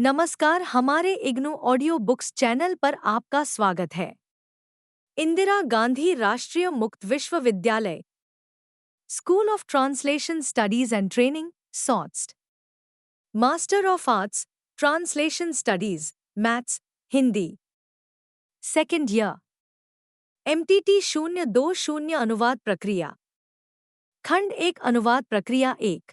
नमस्कार, हमारे IGNOU audio books channel पर आपका स्वागत है। इंदिरा गांधी राष्ट्रीय मुक्त विश्वविद्यालय, school of translation studies and training, सॉट्स्ट। Master of arts, translation studies, maths, Hindi. Second year. MTT 020 अनुवाद प्रक्रिया। खंड 1 अनुवाद प्रक्रिया 1।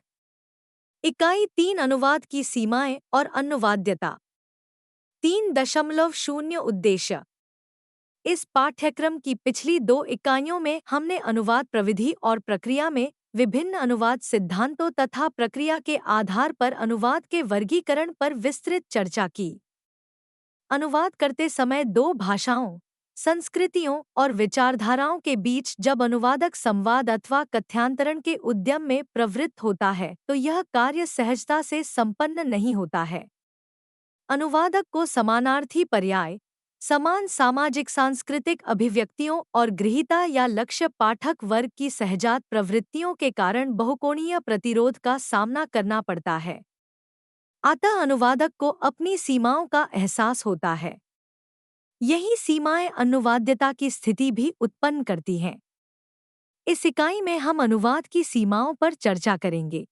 इकाई 3 अनुवाद की सीमाएं और अनुवाद्यता। 3.0 उद्देश्य। इस पाठ्यक्रम की पिछली 2 इकाइयों में हमने अनुवाद प्रविधि और प्रक्रिया में विभिन्न अनुवाद सिद्धांतों तथा प्रक्रिया के आधार पर अनुवाद के वर्गीकरण पर विस्तृत चर्चा की। अनुवाद करते समय 2 भाषाओं, संस्कृतियों और विचारधाराओं के बीच जब अनुवादक संवाद अथवा कथ्यांतरण के उद्यम में प्रवृत्त होता है तो यह कार्य सहजता से संपन्न नहीं होता है। अनुवादक को समानार्थी पर्याय, समान सामाजिक सांस्कृतिक अभिव्यक्तियों और गृहीता या लक्ष्य पाठक वर्ग की सहजात प्रवृत्तियों के कारण बहुकोणीय प्रतिरोध का सामना करना पड़ता है। अतः अनुवादक को अपनी सीमाओं का एहसास होता है। यही सीमाएं अनुवाद्यता की स्थिति भी उत्पन्न करती हैं। इस इकाई में हम अनुवाद की सीमाओं पर चर्चा करेंगे।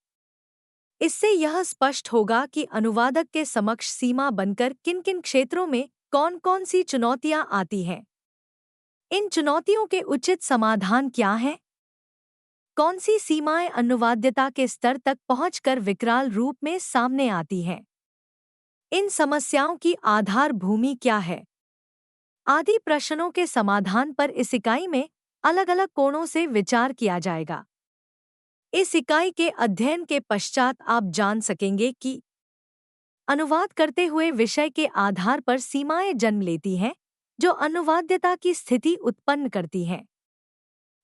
इससे यह स्पष्ट होगा कि अनुवादक के समक्ष सीमा बनकर किन-किन क्षेत्रों में कौन-कौन सी चुनौतियां आती हैं। इन चुनौतियों के उचित समाधान क्या हैं? कौन सी सीमाएं अनुवाद्यता के स्तर तक पहुंचकर विकराल रूप में सामने आती हैं? इन समस्याओं की आधार भूमि क्या है? आदि प्रश्नों के समाधान पर इस इकाई में अलग-अलग कोणों से विचार किया जाएगा। इस इकाई के अध्ययन के पश्चात आप जान सकेंगे कि अनुवाद करते हुए विषय के आधार पर सीमाएं जन्म लेती हैं, जो अनुवाद्यता की स्थिति उत्पन्न करती हैं।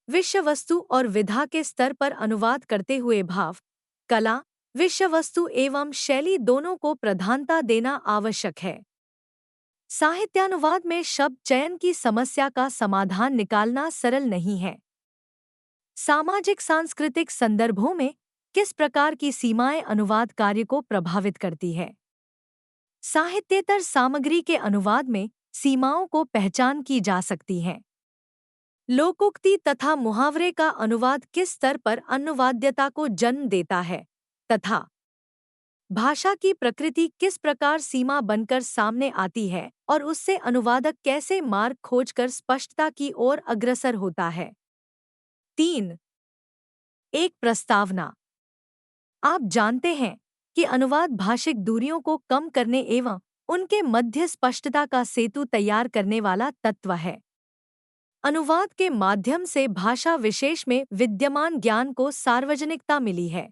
विषय वस्तु और विधा के स्तर पर अनुवाद करते हुए भाव, कला, विषय वस्तु एवं शैली दोनों को प्रधानता देना आवश्यक है। साहित्यानुवाद में शब्द चयन की समस्या का समाधान निकालना सरल नहीं है। सामाजिक सांस्कृतिक संदर्भों में किस प्रकार की सीमाएं अनुवाद कार्य को प्रभावित करती है? साहित्येतर सामग्री के अनुवाद में सीमाओं को पहचान की जा सकती है। लोकोक्ति तथा मुहावरे का अनुवाद किस स्तर पर अनुवाद्यता को जन्म देता है तथा भाषा की प्रकृति किस प्रकार सीमा बनकर सामने आती है और उससे अनुवादक कैसे मार्ग खोजकर स्पष्टता की ओर अग्रसर होता है। 3. एक प्रस्तावना। आप जानते हैं कि अनुवाद भाषिक दूरियों को कम करने एवं उनके मध्य स्पष्टता का सेतु तैयार करने वाला तत्व है। अनुवाद के माध्यम से भाषा विशेष में विद्यमान ज्ञान को सार्वजनिकता मिली है।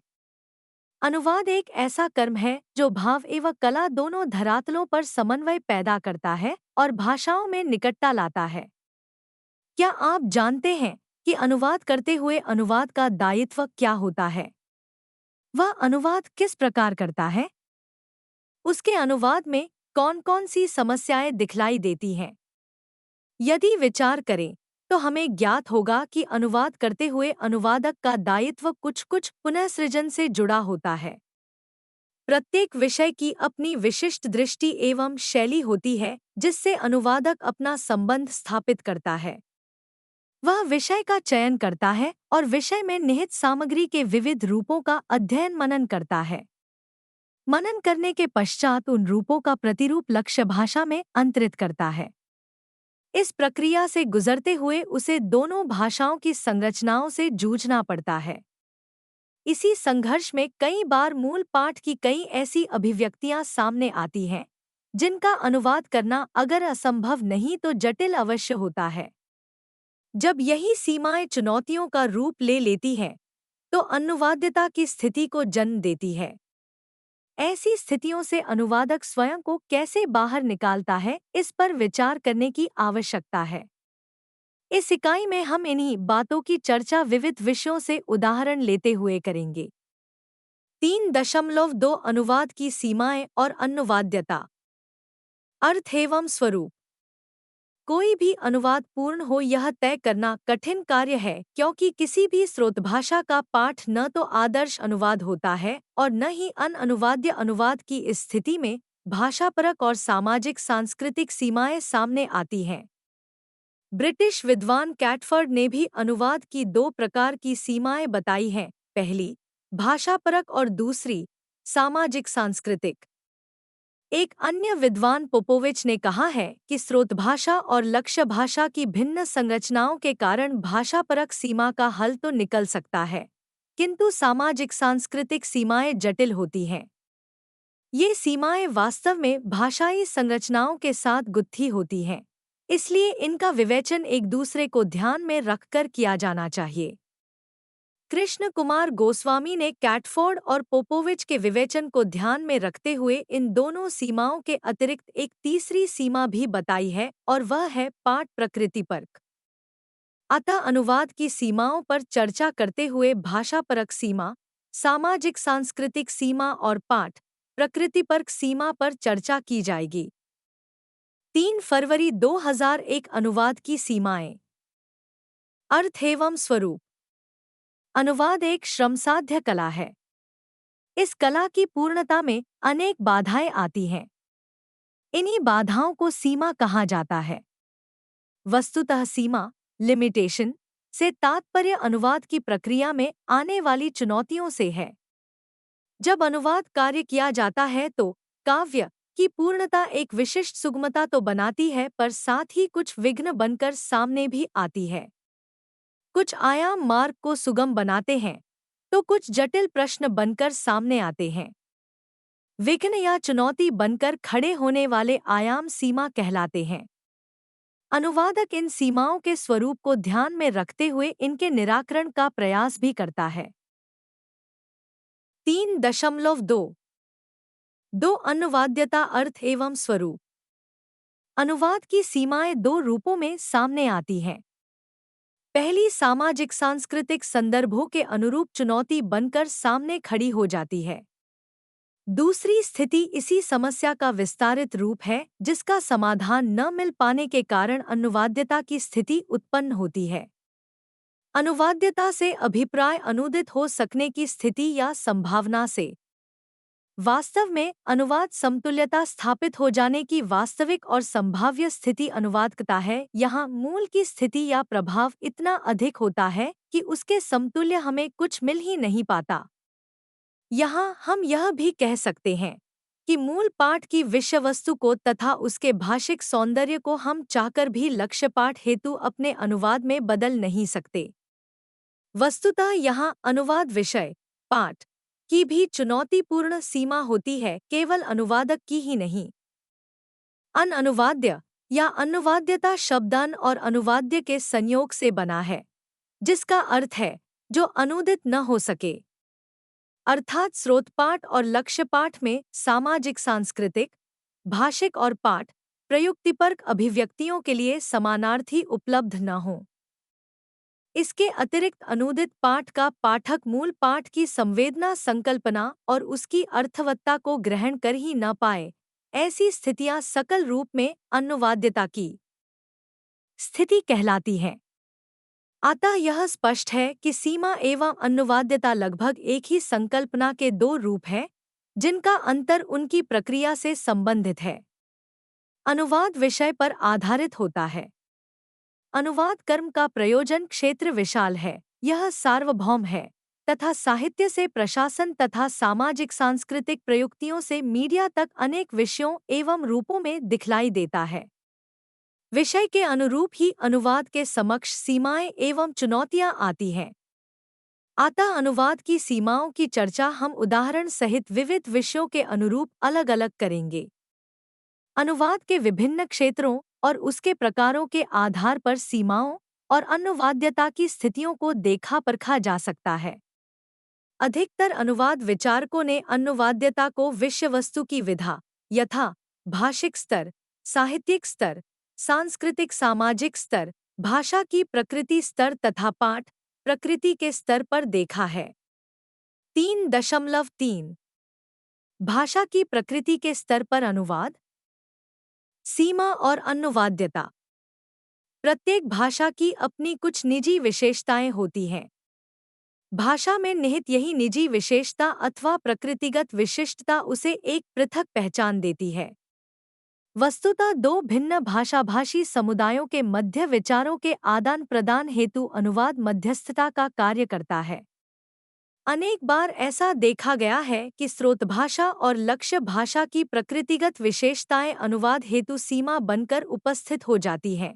अनुवाद एक ऐसा कर्म है जो भाव एवं कला दोनों धरातलों पर समन्वय पैदा करता है और भाषाओं में निकटता लाता है। क्या आप जानते हैं कि अनुवाद करते हुए अनुवाद का दायित्व क्या होता है? वह अनुवाद किस प्रकार करता है? उसके अनुवाद में कौन-कौन सी समस्याएं दिखलाई देती हैं? यदि विचार करें तो हमें ज्ञात होगा कि अनुवाद करते हुए अनुवादक का दायित्व कुछ-कुछ पुनःसृजन से जुड़ा होता है। प्रत्येक विषय की अपनी विशिष्ट दृष्टि एवं शैली होती है जिससे अनुवादक अपना संबंध स्थापित करता है। वह विषय का चयन करता है और विषय में निहित सामग्री के विविध रूपों का अध्ययन मनन करता है। मनन करने के पश्चात उन रूपों का प्रतिरूप लक्ष्य भाषा में अंतरित करता है। इस प्रक्रिया से गुजरते हुए उसे दोनों भाषाओं की संरचनाओं से जूझना पड़ता है। इसी संघर्ष में कई बार मूल पाठ की कई ऐसी अभिव्यक्तियां सामने आती हैं जिनका अनुवाद करना अगर असंभव नहीं तो जटिल अवश्य होता है। जब यही सीमाएं चुनौतियों का रूप ले लेती हैं, तो अनुवाद्यता की स्थिति को जन्म देती है। ऐसी स्थितियों से अनुवादक स्वयं को कैसे बाहर निकालता है, इस पर विचार करने की आवश्यकता है। इस इकाई में हम इन्हीं बातों की चर्चा विविध विषयों से उदाहरण लेते हुए करेंगे। 3.2 अनुवाद की सीमाएं और अनुवाद्यता। अर्थ एवं स्वरूप। कोई भी अनुवाद पूर्ण हो यह तय करना कठिन कार्य है क्योंकि किसी भी स्रोतभाषा का पाठ न तो आदर्श अनुवाद होता है और न ही अनअनुवाद्य अनुवाद की स्थिति में भाषापरक और सामाजिक सांस्कृतिक सीमाएं सामने आती हैं। ब्रिटिश विद्वान कैटफर्ड ने भी अनुवाद की दो प्रकार की सीमाएं बताई हैं, पहली भाषापरक और दूसरी सामाजिक सांस्कृतिक। एक अन्य विद्वान पोपोविच ने कहा है कि स्रोत भाषा और लक्ष्य भाषा की भिन्न संरचनाओं के कारण भाषापरक सीमा का हल तो निकल सकता है, किंतु सामाजिक सांस्कृतिक सीमाएं जटिल होती हैं। ये सीमाएं वास्तव में भाषाई संरचनाओं के साथ गुत्थी होती हैं, इसलिए इनका विवेचन एक दूसरे को ध्यान में रखकर किया जाना चाहिए। कृष्ण कुमार गोस्वामी ने कैटफोर्ड और पोपोविच के विवेचन को ध्यान में रखते हुए इन दोनों सीमाओं के अतिरिक्त एक तीसरी सीमा भी बताई है, और वह है पाठ प्रकृतिपरक। अतः अनुवाद की सीमाओं पर चर्चा करते हुए भाषापरक सीमा, सामाजिक सांस्कृतिक सीमा और पाठ प्रकृतिपरक सीमा पर चर्चा की जाएगी। 3 फरवरी 2001 अनुवाद की सीमाएं। अर्थ एवं स्वरूप। अनुवाद एक श्रमसाध्य कला है। इस कला की पूर्णता में अनेक बाधाएं आती हैं। इन्हीं बाधाओं को सीमा कहा जाता है। वस्तुतः सीमा, लिमिटेशन, से तात्पर्य अनुवाद की प्रक्रिया में आने वाली चुनौतियों से है। जब अनुवाद कार्य किया जाता है तो काव्य की पूर्णता एक विशिष्ट सुगमता तो बनाती है, पर साथ ही कुछ विघ्न बनकर सामने भी आती है। कुछ आयाम मार्ग को सुगम बनाते हैं, तो कुछ जटिल प्रश्न बनकर सामने आते हैं। विघ्न या चुनौती बनकर खड़े होने वाले आयाम सीमा कहलाते हैं। अनुवादक इन सीमाओं के स्वरूप को ध्यान में रखते हुए इनके निराकरण का प्रयास भी करता है। 3.2 दो अनुवाद्यता अर्थ एवं स्वरूप। अनुवाद की सीमाएं दो रूपों में सामने आती हैं। पहली सामाजिक सांस्कृतिक संदर्भों के अनुरूप चुनौती बनकर सामने खड़ी हो जाती है। दूसरी स्थिति इसी समस्या का विस्तारित रूप है, जिसका समाधान न मिल पाने के कारण अनुवाद्यता की स्थिति उत्पन्न होती है। अनुवाद्यता से अभिप्राय अनुदित हो सकने की स्थिति या संभावना से। वास्तव में अनुवाद समतुल्यता स्थापित हो जाने की वास्तविक और संभाव्य स्थिति अनुवादकता है। यहाँ मूल की स्थिति या प्रभाव इतना अधिक होता है कि उसके समतुल्य हमें कुछ मिल ही नहीं पाता। यहाँ हम यह भी कह सकते हैं कि मूल पाठ की विषय वस्तु को तथा उसके भाषिक सौंदर्य को हम चाहकर भी लक्ष्य पाठ हेतु अपने अनुवाद में बदल नहीं सकते। वस्तुतः यहाँ अनुवाद विषय पाठ की भी चुनौतीपूर्ण सीमा होती है, केवल अनुवादक की ही नहीं। अनुवाद्य या अनुवाद्यता शब्द अन और अनुवाद्य के संयोग से बना है, जिसका अर्थ है जो अनुदित न हो सके। अर्थात स्रोत पाठ और लक्ष्य पाठ में सामाजिक सांस्कृतिक, भाषिक और पाठ प्रयुक्तिपरक अभिव्यक्तियों के लिए समानार्थी उपलब्ध न हो। इसके अतिरिक्त अनुदित पाठ का पाठक मूल पाठ की संवेदना संकल्पना और उसकी अर्थवत्ता को ग्रहण कर ही न पाए, ऐसी स्थितियां सकल रूप में अनुवाद्यता की स्थिति कहलाती हैं। अतः यह स्पष्ट है कि सीमा एवं अनुवाद्यता लगभग एक ही संकल्पना के दो रूप हैं, जिनका अंतर उनकी प्रक्रिया से संबंधित है। अनुवाद विषय पर आधारित होता है। अनुवाद कर्म का प्रयोजन क्षेत्र विशाल है, यह सार्वभौम है तथा साहित्य से प्रशासन तथा सामाजिक सांस्कृतिक प्रयुक्तियों से मीडिया तक अनेक विषयों एवं रूपों में दिखलाई देता है। विषय के अनुरूप ही अनुवाद के समक्ष सीमाएं एवं चुनौतियां आती हैं। अतः अनुवाद की सीमाओं की चर्चा हम उदाहरण सहित विविध विषयों के अनुरूप अलग अलग करेंगे। अनुवाद के विभिन्न क्षेत्रों और उसके प्रकारों के आधार पर सीमाओं और अनुवाद्यता की स्थितियों को देखा परखा जा सकता है। अधिकतर अनुवाद विचारकों ने अनुवाद्यता को विषय वस्तु की विधा यथा भाषिक स्तर, साहित्यिक स्तर, सांस्कृतिक सामाजिक स्तर, भाषा की प्रकृति स्तर तथा पाठ प्रकृति के स्तर पर देखा है। 3.3 भाषा की प्रकृति के स्तर पर अनुवाद, सीमा और अनुवाद्यता। प्रत्येक भाषा की अपनी कुछ निजी विशेषताएं होती हैं। भाषा में निहित यही निजी विशेषता अथवा प्रकृतिगत विशिष्टता उसे एक पृथक पहचान देती है। वस्तुतः दो भिन्न भाषाभाषी समुदायों के मध्य विचारों के आदान प्रदान हेतु अनुवाद मध्यस्थता का कार्य करता है। अनेक बार ऐसा देखा गया है कि स्रोत भाषा और लक्ष्य भाषा की प्रकृतिगत विशेषताएं अनुवाद हेतु सीमा बनकर उपस्थित हो जाती हैं,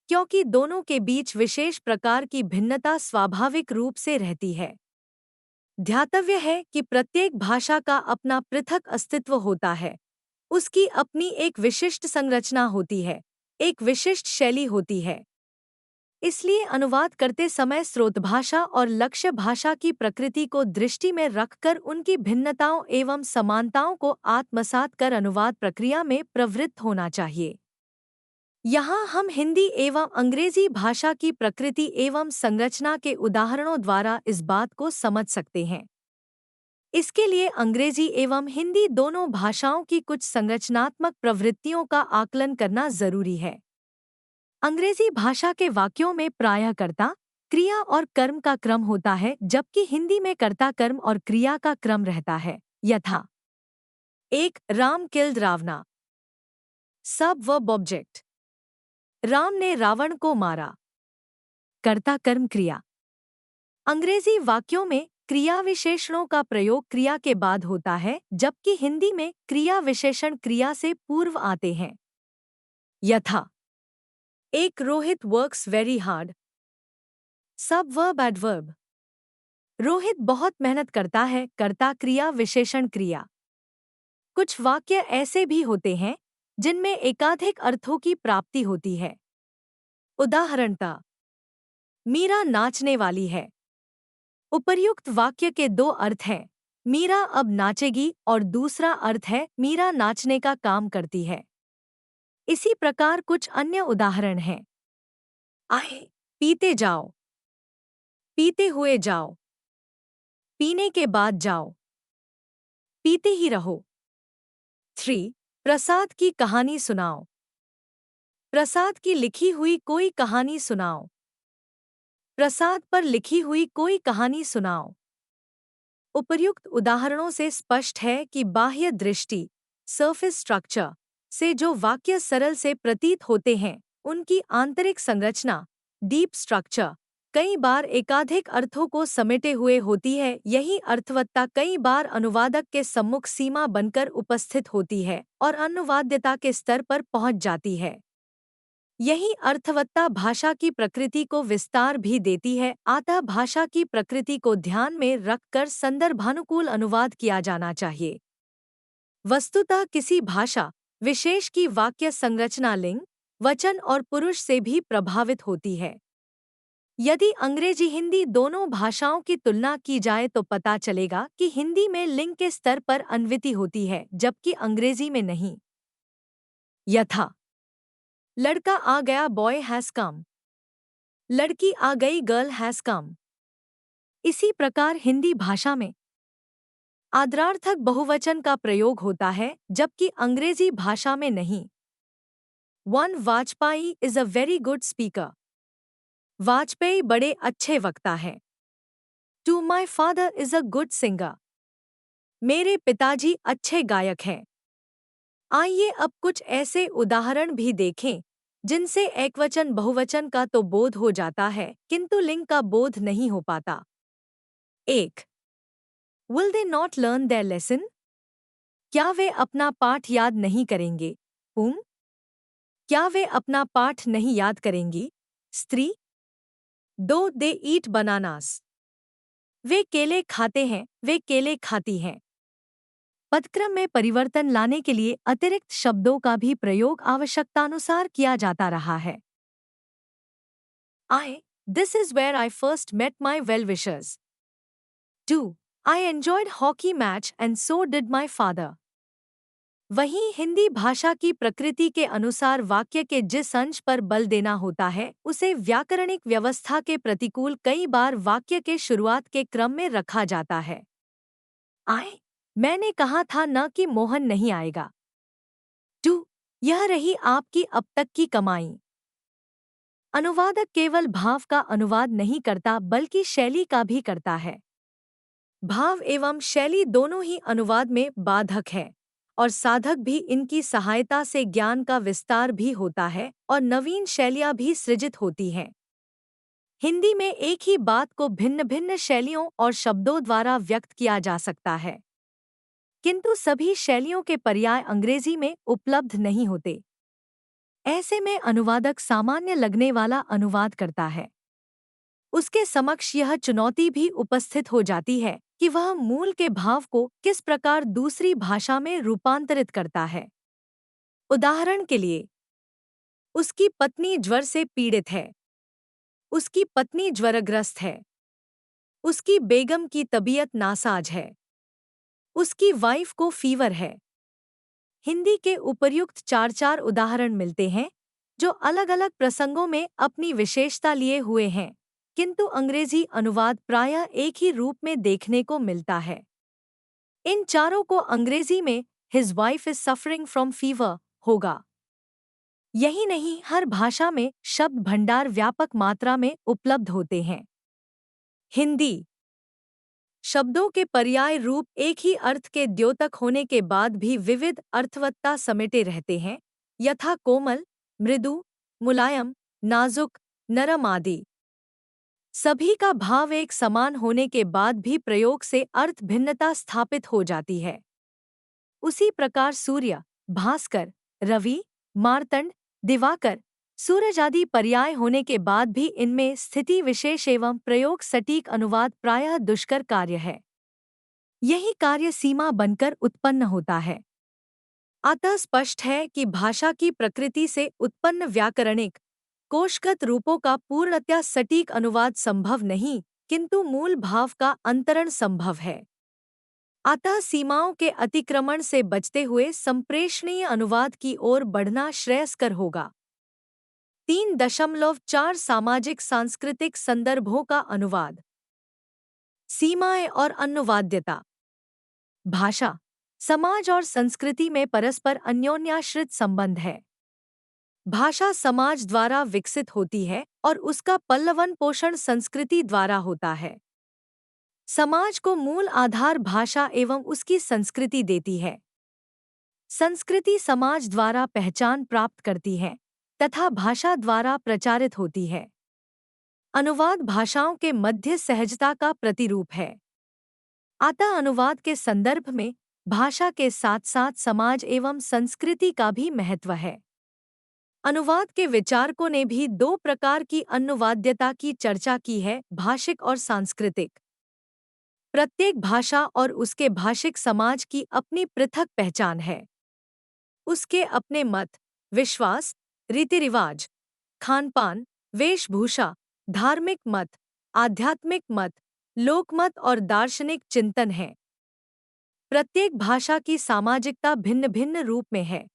क्योंकि दोनों के बीच विशेष प्रकार की भिन्नता स्वाभाविक रूप से रहती है। ध्यातव्य है कि प्रत्येक भाषा का अपना पृथक अस्तित्व होता है, उसकी अपनी एक विशिष्ट संरचना होती है, एक विशिष्ट शैली होती है। इसलिए अनुवाद करते समय स्रोत भाषा और लक्ष्य भाषा की प्रकृति को दृष्टि में रखकर उनकी भिन्नताओं एवं समानताओं को आत्मसात कर अनुवाद प्रक्रिया में प्रवृत्त होना चाहिए। यहाँ हम हिंदी एवं अंग्रेजी भाषा की प्रकृति एवं संरचना के उदाहरणों द्वारा इस बात को समझ सकते हैं। इसके लिए अंग्रेजी एवं हिंदी दोनों भाषाओं की कुछ संरचनात्मक प्रवृत्तियों का आकलन करना जरूरी है। अंग्रेजी भाषा के वाक्यों में प्रायः कर्ता, क्रिया और कर्म का क्रम होता है, जबकि हिंदी में कर्ता, कर्म और क्रिया का क्रम रहता है। यथा 1. राम किल्ड रावणा। सब वर्ब ऑब्जेक्ट। राम ने रावण को मारा। कर्ता कर्म क्रिया। अंग्रेजी वाक्यों में क्रिया विशेषणों का प्रयोग क्रिया के बाद होता है, जबकि हिंदी में क्रिया विशेषण क्रिया से पूर्व आते हैं। यथा 1. Rohit works very hard. सब वर्ब एडवर्ब। रोहित बहुत मेहनत करता है, कर्ता क्रिया विशेषण क्रिया। कुछ वाक्य ऐसे भी होते हैं जिनमें एकाधिक अर्थों की प्राप्ति होती है। उदाहरणतः मीरा नाचने वाली है। उपर्युक्त वाक्य के दो अर्थ हैं, मीरा अब नाचेगी और दूसरा अर्थ है मीरा नाचने का काम करती है। इसी प्रकार कुछ अन्य उदाहरण हैं। आए, पीते जाओ, पीते हुए जाओ, पीने के बाद जाओ, पीते ही रहो। 3. प्रसाद की कहानी सुनाओ। प्रसाद की लिखी हुई कोई कहानी सुनाओ। प्रसाद पर लिखी हुई कोई कहानी सुनाओ। उपर्युक्त उदाहरणों से स्पष्ट है कि बाह्य दृष्टि, सरफेस स्ट्रक्चर, से जो वाक्य सरल से प्रतीत होते हैं, उनकी आंतरिक संरचना, डीप स्ट्रक्चर, कई बार एकाधिक अर्थों को समेटे हुए होती है। यही अर्थवत्ता कई बार अनुवादक के सम्मुख सीमा बनकर उपस्थित होती है और अनुवाद्यता के स्तर पर पहुंच जाती है। यही अर्थवत्ता भाषा की प्रकृति को विस्तार भी देती है। अतः भाषा की प्रकृति को ध्यान में रखकर संदर्भानुकूल अनुवाद किया जाना चाहिए। वस्तुतः किसी भाषा विशेष की वाक्य संरचना लिंग, वचन और पुरुष से भी प्रभावित होती है। यदि अंग्रेजी हिंदी दोनों भाषाओं की तुलना की जाए तो पता चलेगा कि हिंदी में लिंग के स्तर पर अन्विति होती है, जबकि अंग्रेजी में नहीं। यथा लड़का आ गया, बॉय हैज कम। लड़की आ गई, गर्ल हैज कम। इसी प्रकार हिंदी भाषा में आदरार्थक बहुवचन का प्रयोग होता है, जबकि अंग्रेजी भाषा में नहीं। 1. Vajpayee is a very good speaker. Vajpayee बड़े अच्छे वक्ता हैं। 2. My father is a good singer. मेरे पिताजी अच्छे गायक हैं। आइए अब कुछ ऐसे उदाहरण भी देखें जिनसे एकवचन बहुवचन का तो बोध हो जाता है, किंतु लिंग का बोध नहीं हो पाता। 1. Will they not learn their lesson? क्या वे अपना पाठ याद नहीं करेंगे? पुं। क्या वे अपना पाठ नहीं याद करेंगी? स्त्री। 2. They eat bananas. वे केले खाते हैं, वे केले खाती हैं। पदक्रम में परिवर्तन लाने के लिए अतिरिक्त शब्दों का भी प्रयोग आवश्यकतानुसार किया जाता रहा है। This is where I first met my well-wishers. 2. I enjoyed hockey match and so did my father. वहीं हिंदी भाषा की प्रकृति के अनुसार वाक्य के जिस अंश पर बल देना होता है, उसे व्याकरणिक व्यवस्था के प्रतिकूल कई बार वाक्य के शुरुआत के क्रम में रखा जाता है। मैंने कहा था न कि मोहन नहीं आएगा। 2. यह रही आपकी अब तक की कमाई। अनुवादक केवल भाव का अनुवाद नहीं करता बल्कि शैली का भी करता है। भाव एवं शैली दोनों ही अनुवाद में बाधक है और साधक भी। इनकी सहायता से ज्ञान का विस्तार भी होता है और नवीन शैलियाँ भी सृजित होती हैं। हिंदी में एक ही बात को भिन्न भिन्न शैलियों और शब्दों द्वारा व्यक्त किया जा सकता है, किंतु सभी शैलियों के पर्याय अंग्रेजी में उपलब्ध नहीं होते। ऐसे में अनुवादक सामान्य लगने वाला अनुवाद करता है। उसके समक्ष यह चुनौती भी उपस्थित हो जाती है कि वह मूल के भाव को किस प्रकार दूसरी भाषा में रूपांतरित करता है। उदाहरण के लिए, उसकी पत्नी ज्वर से पीड़ित है, उसकी पत्नी ज्वरग्रस्त है, उसकी बेगम की तबीयत नासाज है, उसकी वाइफ को फीवर है। हिंदी के उपर्युक्त चार चार उदाहरण मिलते हैं जो अलग अलग प्रसंगों में अपनी विशेषता लिए हुए हैं, किंतु अंग्रेजी अनुवाद प्रायः एक ही रूप में देखने को मिलता है। इन चारों को अंग्रेजी में his wife is suffering from fever होगा। यही नहीं, हर भाषा में शब्द भंडार व्यापक मात्रा में उपलब्ध होते हैं। हिंदी शब्दों के पर्याय रूप एक ही अर्थ के द्योतक होने के बाद भी विविध अर्थवत्ता समेटे रहते हैं, यथा कोमल, मृदु, मुलायम, नाजुक, नरम आदि। सभी का भाव एक समान होने के बाद भी प्रयोग से अर्थ भिन्नता स्थापित हो जाती है। उसी प्रकार सूर्य, भास्कर, रवि, मार्तंड, दिवाकर, सूरज आदि पर्याय होने के बाद भी इनमें स्थिति विशेष एवं प्रयोग सटीक अनुवाद प्रायः दुष्कर कार्य है। यही कार्य सीमा बनकर उत्पन्न होता है। अतः स्पष्ट है कि भाषा की प्रकृति से उत्पन्न व्याकरणिक कोशगत रूपों का पूर्णतया सटीक अनुवाद संभव नहीं, किंतु मूल भाव का अंतरण संभव है। अतः सीमाओं के अतिक्रमण से बचते हुए संप्रेषणीय अनुवाद की ओर बढ़ना श्रेयस्कर होगा। 3.4 सामाजिक सांस्कृतिक संदर्भों का अनुवाद। सीमाएं और अनुवाद्यता। भाषा, समाज और संस्कृति में परस्पर अन्योन्याश्रित संबंध है। भाषा समाज द्वारा विकसित होती है और उसका पल्लवन पोषण संस्कृति द्वारा होता है। समाज को मूल आधार भाषा एवं उसकी संस्कृति देती है। संस्कृति समाज द्वारा पहचान प्राप्त करती है तथा भाषा द्वारा प्रचारित होती है। अनुवाद भाषाओं के मध्य सहजता का प्रतिरूप है। अतः अनुवाद के संदर्भ में भाषा के साथ साथ समाज एवं संस्कृति का भी महत्व है। अनुवाद के विचारकों ने भी दो प्रकार की अनुवाद्यता की चर्चा की है, भाषिक और सांस्कृतिक। प्रत्येक भाषा और उसके भाषिक समाज की अपनी पृथक पहचान है। उसके अपने मत, विश्वास, रीति रिवाज, खानपान, वेशभूषा, धार्मिक मत, आध्यात्मिक मत, लोकमत और दार्शनिक चिंतन है। प्रत्येक भाषा की सामाजिकता भिन्न भिन्न रूप में है।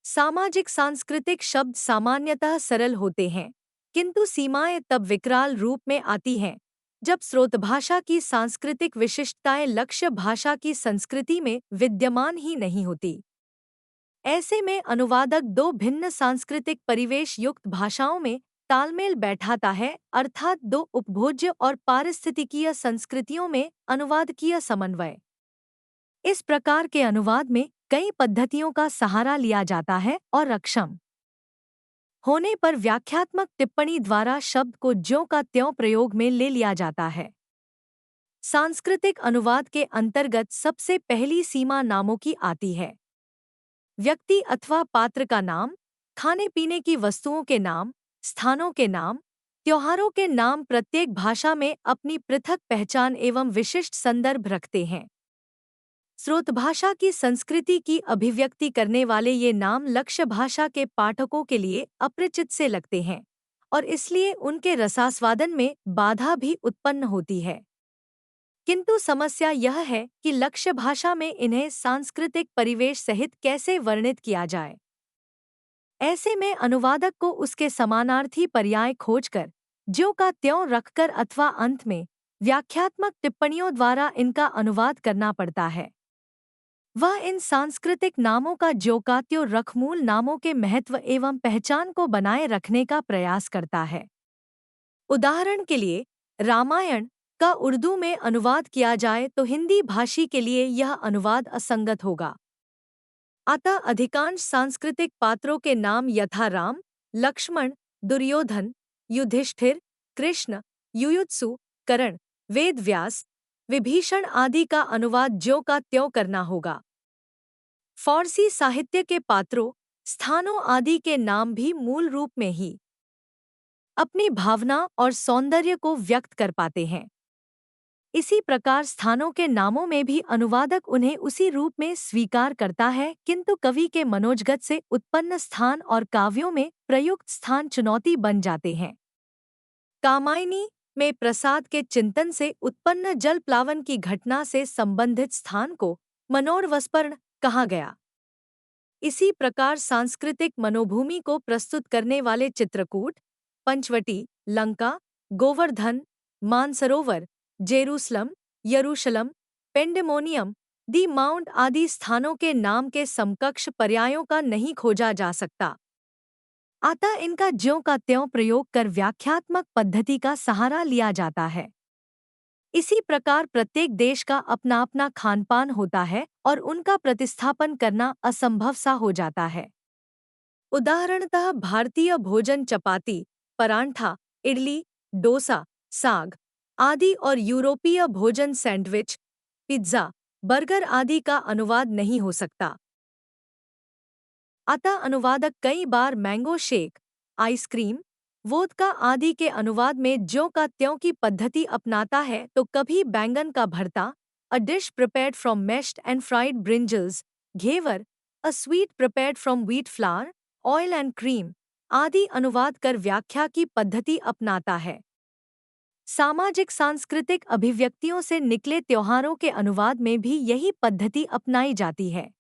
सामाजिक सांस्कृतिक शब्द सामान्यतः सरल होते हैं, किंतु सीमाएं तब विकराल रूप में आती हैं जब स्रोतभाषा की सांस्कृतिक विशिष्टताएं लक्ष्य भाषा की संस्कृति में विद्यमान ही नहीं होती। ऐसे में अनुवादक दो भिन्न सांस्कृतिक परिवेश युक्त भाषाओं में तालमेल बैठाता है, अर्थात दो उपभोज्य और पारिस्थितिकीय संस्कृतियों में अनुवादकीय समन्वय। इस प्रकार के अनुवाद में कई पद्धतियों का सहारा लिया जाता है और अक्षम होने पर व्याख्यात्मक टिप्पणी द्वारा शब्द को ज्यों का त्यों प्रयोग में ले लिया जाता है। सांस्कृतिक अनुवाद के अंतर्गत सबसे पहली सीमा नामों की आती है। व्यक्ति अथवा पात्र का नाम, खाने पीने की वस्तुओं के नाम, स्थानों के नाम, त्योहारों के नाम प्रत्येक भाषा में अपनी पृथक पहचान एवं विशिष्ट संदर्भ रखते हैं। स्रोतभाषा की संस्कृति की अभिव्यक्ति करने वाले ये नाम लक्ष्य भाषा के पाठकों के लिए अपरिचित से लगते हैं और इसलिए उनके रसास्वादन में बाधा भी उत्पन्न होती है। किंतु समस्या यह है कि लक्ष्य भाषा में इन्हें सांस्कृतिक परिवेश सहित कैसे वर्णित किया जाए। ऐसे में अनुवादक को उसके समानार्थी पर्याय खोजकर ज्यों का त्यों रखकर अथवा अंत में व्याख्यात्मक टिप्पणियों द्वारा इनका अनुवाद करना पड़ता है। वह इन सांस्कृतिक नामों का ज्यों का त्यों रखमूल नामों के महत्व एवं पहचान को बनाए रखने का प्रयास करता है। उदाहरण के लिए, रामायण का उर्दू में अनुवाद किया जाए तो हिंदी भाषी के लिए यह अनुवाद असंगत होगा। अतः अधिकांश सांस्कृतिक पात्रों के नाम यथा राम, लक्ष्मण, दुर्योधन, युधिष्ठिर, कृष्ण, युयुत्सु, कर्ण, वेदव्यास, विभीषण आदि का अनुवाद ज्यों का त्यों करना होगा। फारसी साहित्य के पात्रों, स्थानों आदि के नाम भी मूल रूप में ही अपनी भावना और सौंदर्य को व्यक्त कर पाते हैं। इसी प्रकार स्थानों के नामों में भी अनुवादक उन्हें उसी रूप में स्वीकार करता है, किंतु कवि के मनोजगत से उत्पन्न स्थान और काव्यों में प्रयुक्त स्थान चुनौती बन जाते हैं। कामायनी में प्रसाद के चिंतन से उत्पन्न जल प्लावन की घटना से संबंधित स्थान को मनोरवस्पर्ण कहा गया। इसी प्रकार सांस्कृतिक मनोभूमि को प्रस्तुत करने वाले चित्रकूट, पंचवटी, लंका, गोवर्धन, मानसरोवर, जेरूसलम, यरूशलम, पेंडेमोनियम, दी माउंट आदि स्थानों के नाम के समकक्ष पर्यायों का नहीं खोजा जा सकता। अतः इनका ज्यों का त्यों प्रयोग कर व्याख्यात्मक पद्धति का सहारा लिया जाता है। इसी प्रकार प्रत्येक देश का अपना अपना खानपान होता है और उनका प्रतिस्थापन करना असंभव सा हो जाता है। उदाहरणतः भारतीय भोजन चपाती, परांठा, इडली, डोसा, साग आदि और यूरोपीय भोजन सैंडविच, पिज्जा, बर्गर आदि का अनुवाद नहीं हो सकता। अतः अनुवादक कई बार मैंगो शेक, आइसक्रीम, वोदका आदि के अनुवाद में ज्यों का त्यों की पद्धति अपनाता है तो कभी बैंगन का भरता, a dish prepared from mashed and fried brinjals, ghevar, a sweet prepared from wheat flour, oil and cream आदि अनुवाद कर व्याख्या की पद्धति अपनाता है। सामाजिक सांस्कृतिक अभिव्यक्तियों से निकले त्योहारों के अनुवाद में भी यही पद्धति अपनाई जाती है।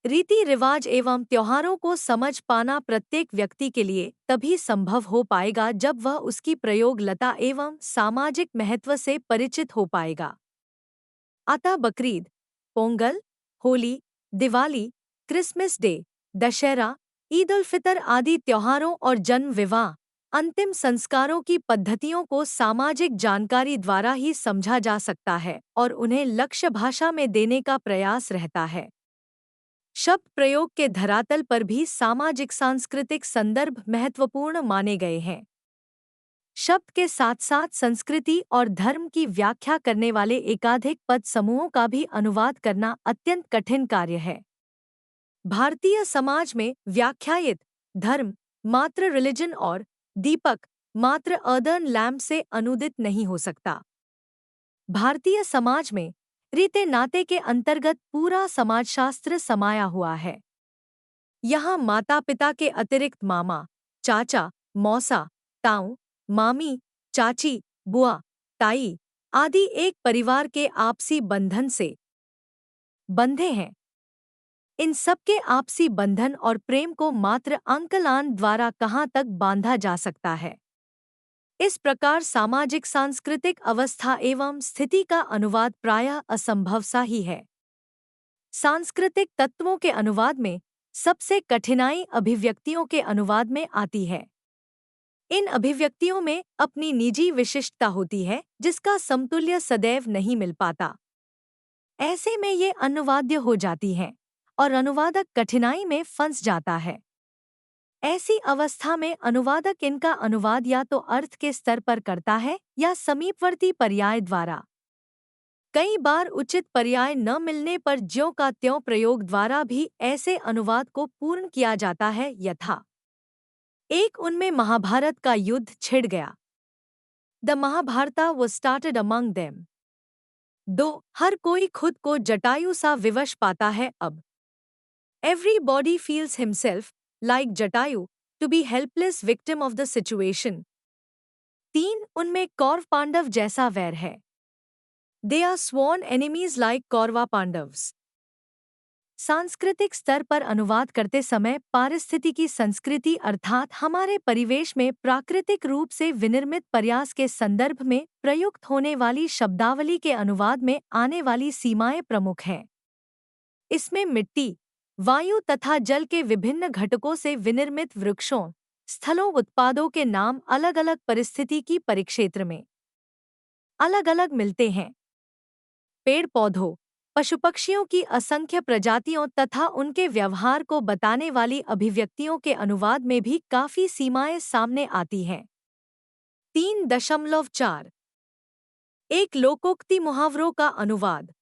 रीति रिवाज एवं त्योहारों को समझ पाना प्रत्येक व्यक्ति के लिए तभी संभव हो पाएगा जब वह उसकी प्रयोगलता एवं सामाजिक महत्व से परिचित हो पाएगा। अतः बकरीद, पोंगल, होली, दिवाली, क्रिसमस डे, दशहरा, ईद उल फितर आदि त्योहारों और जन्म विवाह, अंतिम संस्कारों की पद्धतियों को सामाजिक जानकारी द्वारा ही समझा जा सकता है और उन्हें लक्ष्य भाषा में देने का प्रयास रहता है। शब्द प्रयोग के धरातल पर भी सामाजिक सांस्कृतिक संदर्भ महत्वपूर्ण माने गए हैं। शब्द के साथ साथ संस्कृति और धर्म की व्याख्या करने वाले एकाधिक पद समूहों का भी अनुवाद करना अत्यंत कठिन कार्य है। भारतीय समाज में व्याख्यायित धर्म मात्र रिलीजन और दीपक मात्र अर्दर्न लैम्प से अनुदित नहीं हो सकता। भारतीय समाज में रीते नाते के अंतर्गत पूरा समाजशास्त्र समाया हुआ है। यहाँ माता पिता के अतिरिक्त मामा, चाचा, मौसा, ताऊ, मामी, चाची, बुआ, ताई आदि एक परिवार के आपसी बंधन से बंधे हैं। इन सबके आपसी बंधन और प्रेम को मात्र अंकलान द्वारा कहाँ तक बांधा जा सकता है। इस प्रकार सामाजिक सांस्कृतिक अवस्था एवं स्थिति का अनुवाद प्रायः असंभव सा ही है। सांस्कृतिक तत्वों के अनुवाद में सबसे कठिनाई अभिव्यक्तियों के अनुवाद में आती है। इन अभिव्यक्तियों में अपनी निजी विशिष्टता होती है जिसका समतुल्य सदैव नहीं मिल पाता। ऐसे में ये अनुवाद्य हो जाती हैं और अनुवादक कठिनाई में फंस जाता है। ऐसी अवस्था में अनुवादक इनका अनुवाद या तो अर्थ के स्तर पर करता है या समीपवर्ती पर्याय द्वारा। कई बार उचित पर्याय न मिलने पर ज्यों का त्यों प्रयोग द्वारा भी ऐसे अनुवाद को पूर्ण किया जाता है। यथा एक उनमें महाभारत का युद्ध छिड़ गया। The Mahabharata was started among them। 2 हर कोई खुद को जटायु सा विवश पाता है अब। Everybody feels himself like Jatayu to be helpless victim of the situation। 3 उनमें कौरव पांडव जैसा वैर है। They are sworn enemies like Kaurava Pandavas. सांस्कृतिक स्तर पर अनुवाद करते समय पारिस्थितिकी संस्कृति अर्थात हमारे परिवेश में प्राकृतिक रूप से विनिर्मित प्रयास के संदर्भ में प्रयुक्त होने वाली शब्दावली के अनुवाद में आने वाली सीमाएं प्रमुख हैं। इसमें मिट्टी, वायु तथा जल के विभिन्न घटकों से विनिर्मित वृक्षों, स्थलों, उत्पादों के नाम अलग अलग परिस्थिति की परिक्षेत्र में अलग अलग मिलते हैं। पेड़ पौधों, पशु पक्षियों की असंख्य प्रजातियों तथा उनके व्यवहार को बताने वाली अभिव्यक्तियों के अनुवाद में भी काफी सीमाएं सामने आती हैं। 3.4 एक लोकोक्ति मुहावरों का अनुवाद।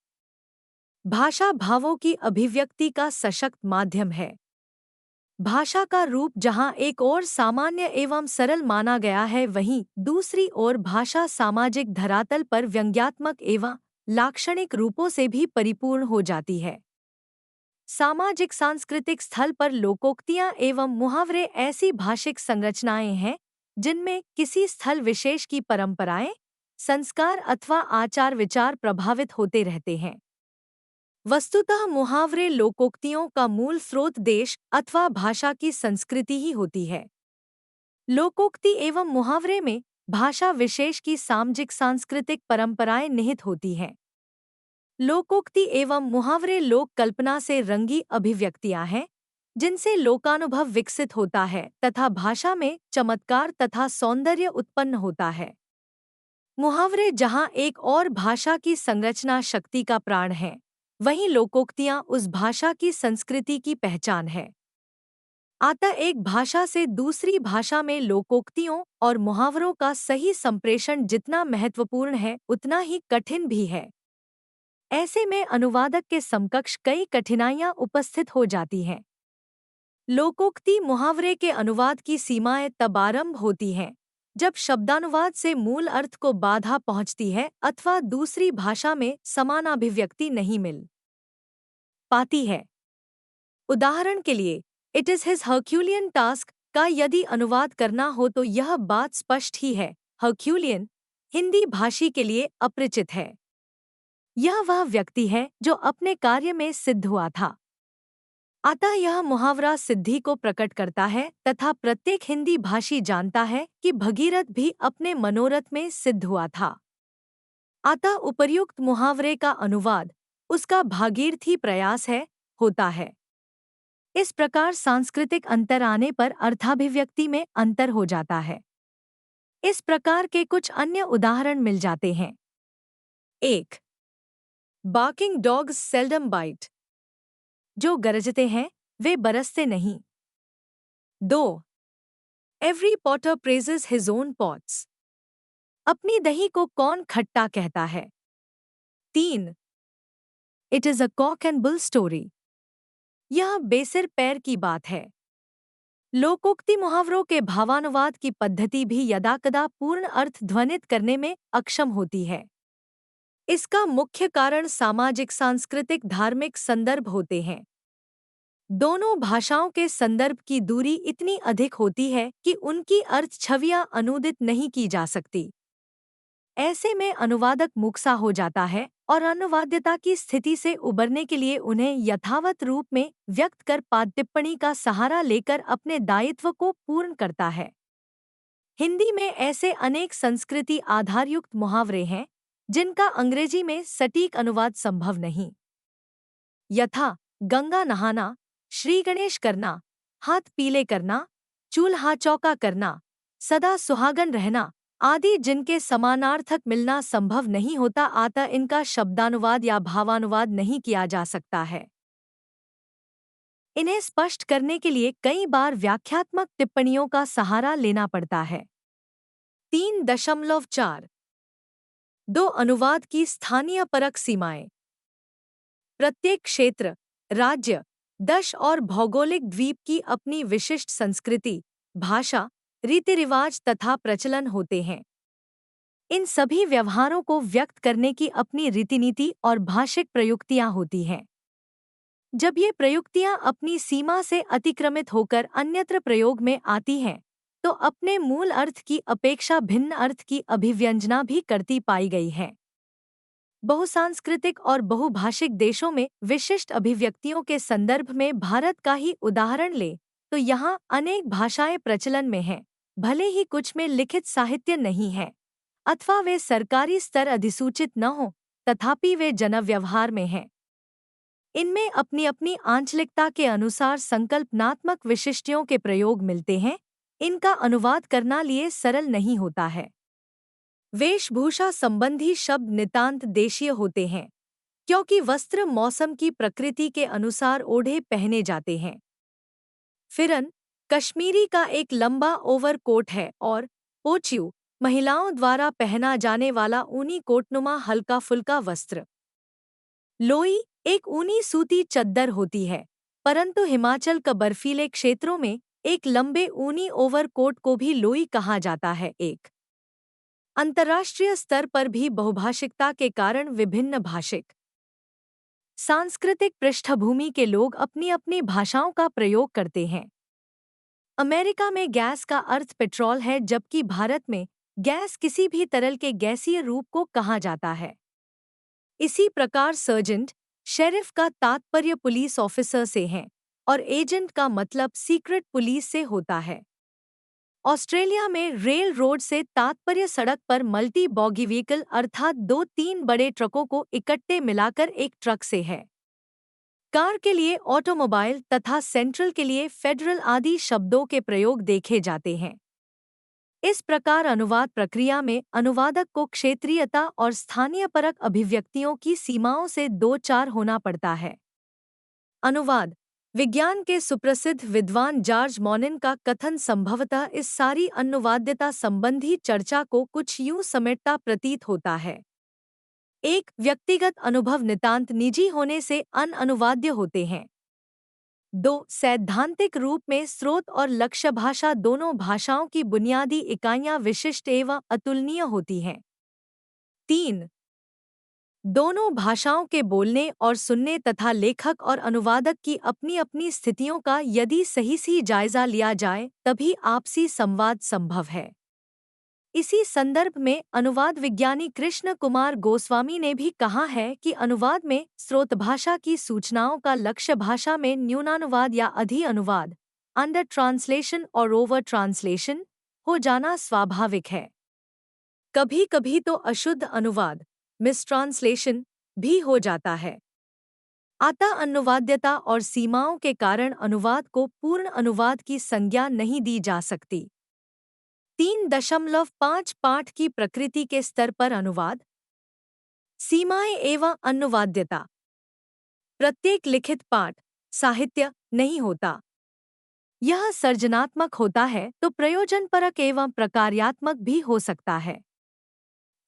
भाषा भावों की अभिव्यक्ति का सशक्त माध्यम है। भाषा का रूप जहाँ एक ओर सामान्य एवं सरल माना गया है, वहीं दूसरी ओर भाषा सामाजिक धरातल पर व्यंग्यात्मक एवं लाक्षणिक रूपों से भी परिपूर्ण हो जाती है। सामाजिक सांस्कृतिक स्थल पर लोकोक्तियां एवं मुहावरे ऐसी भाषिक संरचनाएं हैं जिनमें किसी स्थल विशेष की परंपराएं, संस्कार अथवा आचार विचार प्रभावित होते रहते हैं। वस्तुतः मुहावरे लोकोक्तियों का मूल स्रोत देश अथवा भाषा की संस्कृति ही होती है। लोकोक्ति एवं मुहावरे में भाषा विशेष की सामाजिक सांस्कृतिक परंपराएं निहित होती हैं। लोकोक्ति एवं मुहावरे लोक कल्पना से रंगी अभिव्यक्तियां हैं जिनसे लोकानुभव विकसित होता है तथा भाषा में चमत्कार तथा सौंदर्य उत्पन्न होता है। मुहावरे जहां एक और भाषा की संरचना शक्ति का प्राण है, वहीं लोकोक्तियां उस भाषा की संस्कृति की पहचान है। अतः एक भाषा से दूसरी भाषा में लोकोक्तियों और मुहावरों का सही संप्रेषण जितना महत्वपूर्ण है, उतना ही कठिन भी है। ऐसे में अनुवादक के समकक्ष कई कठिनाइयां उपस्थित हो जाती हैं। लोकोक्ति मुहावरे के अनुवाद की सीमाएं तब आरंभ होती हैं जब शब्दानुवाद से मूल अर्थ को बाधा पहुंचती है अथवा दूसरी भाषा में समानाभिव्यक्ति नहीं मिल पाती है। उदाहरण के लिए, इट इज हिज हर्क्यूलियन टास्क का यदि अनुवाद करना हो तो यह बात स्पष्ट ही है, हर्क्यूलियन हिंदी भाषी के लिए अपरिचित है। यह वह व्यक्ति है जो अपने कार्य में सिद्ध हुआ था। अतः यह मुहावरा सिद्धि को प्रकट करता है तथा प्रत्येक हिंदी भाषी जानता है कि भगीरथ भी अपने मनोरथ में सिद्ध हुआ था। अतः उपर्युक्त मुहावरे का अनुवाद उसका भागीरथी प्रयास होता है। इस प्रकार सांस्कृतिक अंतर आने पर अर्थाभिव्यक्ति में अंतर हो जाता है। इस प्रकार के कुछ अन्य उदाहरण मिल जाते हैं। 1. Barking dogs seldom bite. जो गरजते हैं वे बरसते नहीं। 2. Every potter praises his own pots. अपनी दही को कौन खट्टा कहता है। 3. It is a cock and bull story. यह बेसिर पैर की बात है। लोकोक्ति मुहावरों के भावानुवाद की पद्धति भी यदाकदा पूर्ण अर्थ ध्वनित करने में अक्षम होती है। इसका मुख्य कारण सामाजिक, सांस्कृतिक, धार्मिक संदर्भ होते हैं। दोनों भाषाओं के संदर्भ की दूरी इतनी अधिक होती है कि उनकी अर्थ छवियां अनूदित नहीं की जा सकती। ऐसे में अनुवादक मूकसा हो जाता है और अनुवाद्यता की स्थिति से उबरने के लिए उन्हें यथावत रूप में व्यक्त कर पाद टिप्पणी का सहारा लेकर अपने दायित्व को पूर्ण करता है। हिंदी में ऐसे अनेक संस्कृति आधारयुक्त मुहावरे हैं जिनका अंग्रेजी में सटीक अनुवाद संभव नहीं। यथा गंगा नहाना, श्री गणेश करना, हाथ पीले करना, चूल्हा चौका करना, सदा सुहागन रहना आदि जिनके समानार्थक मिलना संभव नहीं होता, अतः इनका शब्दानुवाद या भावानुवाद नहीं किया जा सकता है। इन्हें स्पष्ट करने के लिए कई बार व्याख्यात्मक टिप्पणियों का सहारा लेना पड़ता है। 3.4 दो अनुवाद की स्थानीय परक सीमाएं। प्रत्येक क्षेत्र, राज्य, देश और भौगोलिक द्वीप की अपनी विशिष्ट संस्कृति, भाषा, रीति रिवाज तथा प्रचलन होते हैं। इन सभी व्यवहारों को व्यक्त करने की अपनी रीतिनीति और भाषिक प्रयुक्तियां होती हैं। जब ये प्रयुक्तियां अपनी सीमा से अतिक्रमित होकर अन्यत्र प्रयोग में आती हैं, तो अपने मूल अर्थ की अपेक्षा भिन्न अर्थ की अभिव्यंजना भी करती पाई गई है। बहुसांस्कृतिक और बहुभाषिक देशों में विशिष्ट अभिव्यक्तियों के संदर्भ में भारत का ही उदाहरण ले तो यहाँ अनेक भाषाएं प्रचलन में हैं, भले ही कुछ में लिखित साहित्य नहीं है अथवा वे सरकारी स्तर अधिसूचित न हो, तथापि वे जनव्यवहार में हैं। इनमें अपनी अपनी आंचलिकता के अनुसार संकल्पनात्मक विशिष्टियों के प्रयोग मिलते हैं। इनका अनुवाद करना लिए सरल नहीं होता है। वेशभूषा संबंधी शब्द नितांत देशीय होते हैं, क्योंकि वस्त्र मौसम की प्रकृति के अनुसार ओढ़े पहने जाते हैं। फिरन कश्मीरी का एक लंबा ओवरकोट है और पोच्यू महिलाओं द्वारा पहना जाने वाला ऊनी कोटनुमा हल्का फुल्का वस्त्र। लोई एक ऊनी सूती चद्दर होती है, परंतु हिमाचल के बर्फीले क्षेत्रों में एक लंबे ऊनी ओवरकोट को भी लोई कहा जाता है। एक अंतर्राष्ट्रीय स्तर पर भी बहुभाषिकता के कारण विभिन्न भाषिक सांस्कृतिक पृष्ठभूमि के लोग अपनी अपनी भाषाओं का प्रयोग करते हैं। अमेरिका में गैस का अर्थ पेट्रोल है, जबकि भारत में गैस किसी भी तरल के गैसीय रूप को कहा जाता है। इसी प्रकार सर्जेंट शेरिफ का तात्पर्य पुलिस ऑफिसर से है और एजेंट का मतलब सीक्रेट पुलिस से होता है। ऑस्ट्रेलिया में रेल रोड से तात्पर्य सड़क पर मल्टी बॉगी व्हीकल अर्थात 2-3 बड़े ट्रकों को इकट्ठे मिलाकर एक ट्रक से है। कार के लिए ऑटोमोबाइल तथा सेंट्रल के लिए फेडरल आदि शब्दों के प्रयोग देखे जाते हैं। इस प्रकार अनुवाद प्रक्रिया में अनुवादक को क्षेत्रीयता और स्थानीयपरक अभिव्यक्तियों की सीमाओं से दो चार होना पड़ता है। अनुवाद विज्ञान के सुप्रसिद्ध विद्वान जॉर्ज मोनिन का कथन संभवतः इस सारी अनुवाद्यता संबंधी चर्चा को कुछ यूं समेटता प्रतीत होता है। एक, व्यक्तिगत अनुभव नितांत निजी होने से अनुवाद्य होते हैं। 2, सैद्धांतिक रूप में स्रोत और लक्ष्य भाषा दोनों भाषाओं की बुनियादी इकाइयां विशिष्ट एवं अतुलनीय होती हैं। 3, दोनों भाषाओं के बोलने और सुनने तथा लेखक और अनुवादक की अपनी अपनी स्थितियों का यदि सही जायजा लिया जाए तभी आपसी संवाद संभव है। इसी संदर्भ में अनुवाद विज्ञानी कृष्ण कुमार गोस्वामी ने भी कहा है कि अनुवाद में स्रोत भाषा की सूचनाओं का लक्ष्य भाषा में न्यूनानुवाद या अधि अनुवाद, अंडर ट्रांसलेशन और ओवर ट्रांसलेशन हो जाना स्वाभाविक है। कभी कभी तो अशुद्ध अनुवाद, मिसट्रांसलेशन भी हो जाता है। अतः अनुवाद्यता और सीमाओं के कारण अनुवाद को पूर्ण अनुवाद की संज्ञा नहीं दी जा सकती। 3.5 पाठ की प्रकृति के स्तर पर अनुवाद, सीमाएं एवं अनुवाद्यता। प्रत्येक लिखित पाठ साहित्य नहीं होता। यह सर्जनात्मक होता है तो प्रयोजनपरक एवं प्रकार्यात्मक भी हो सकता है।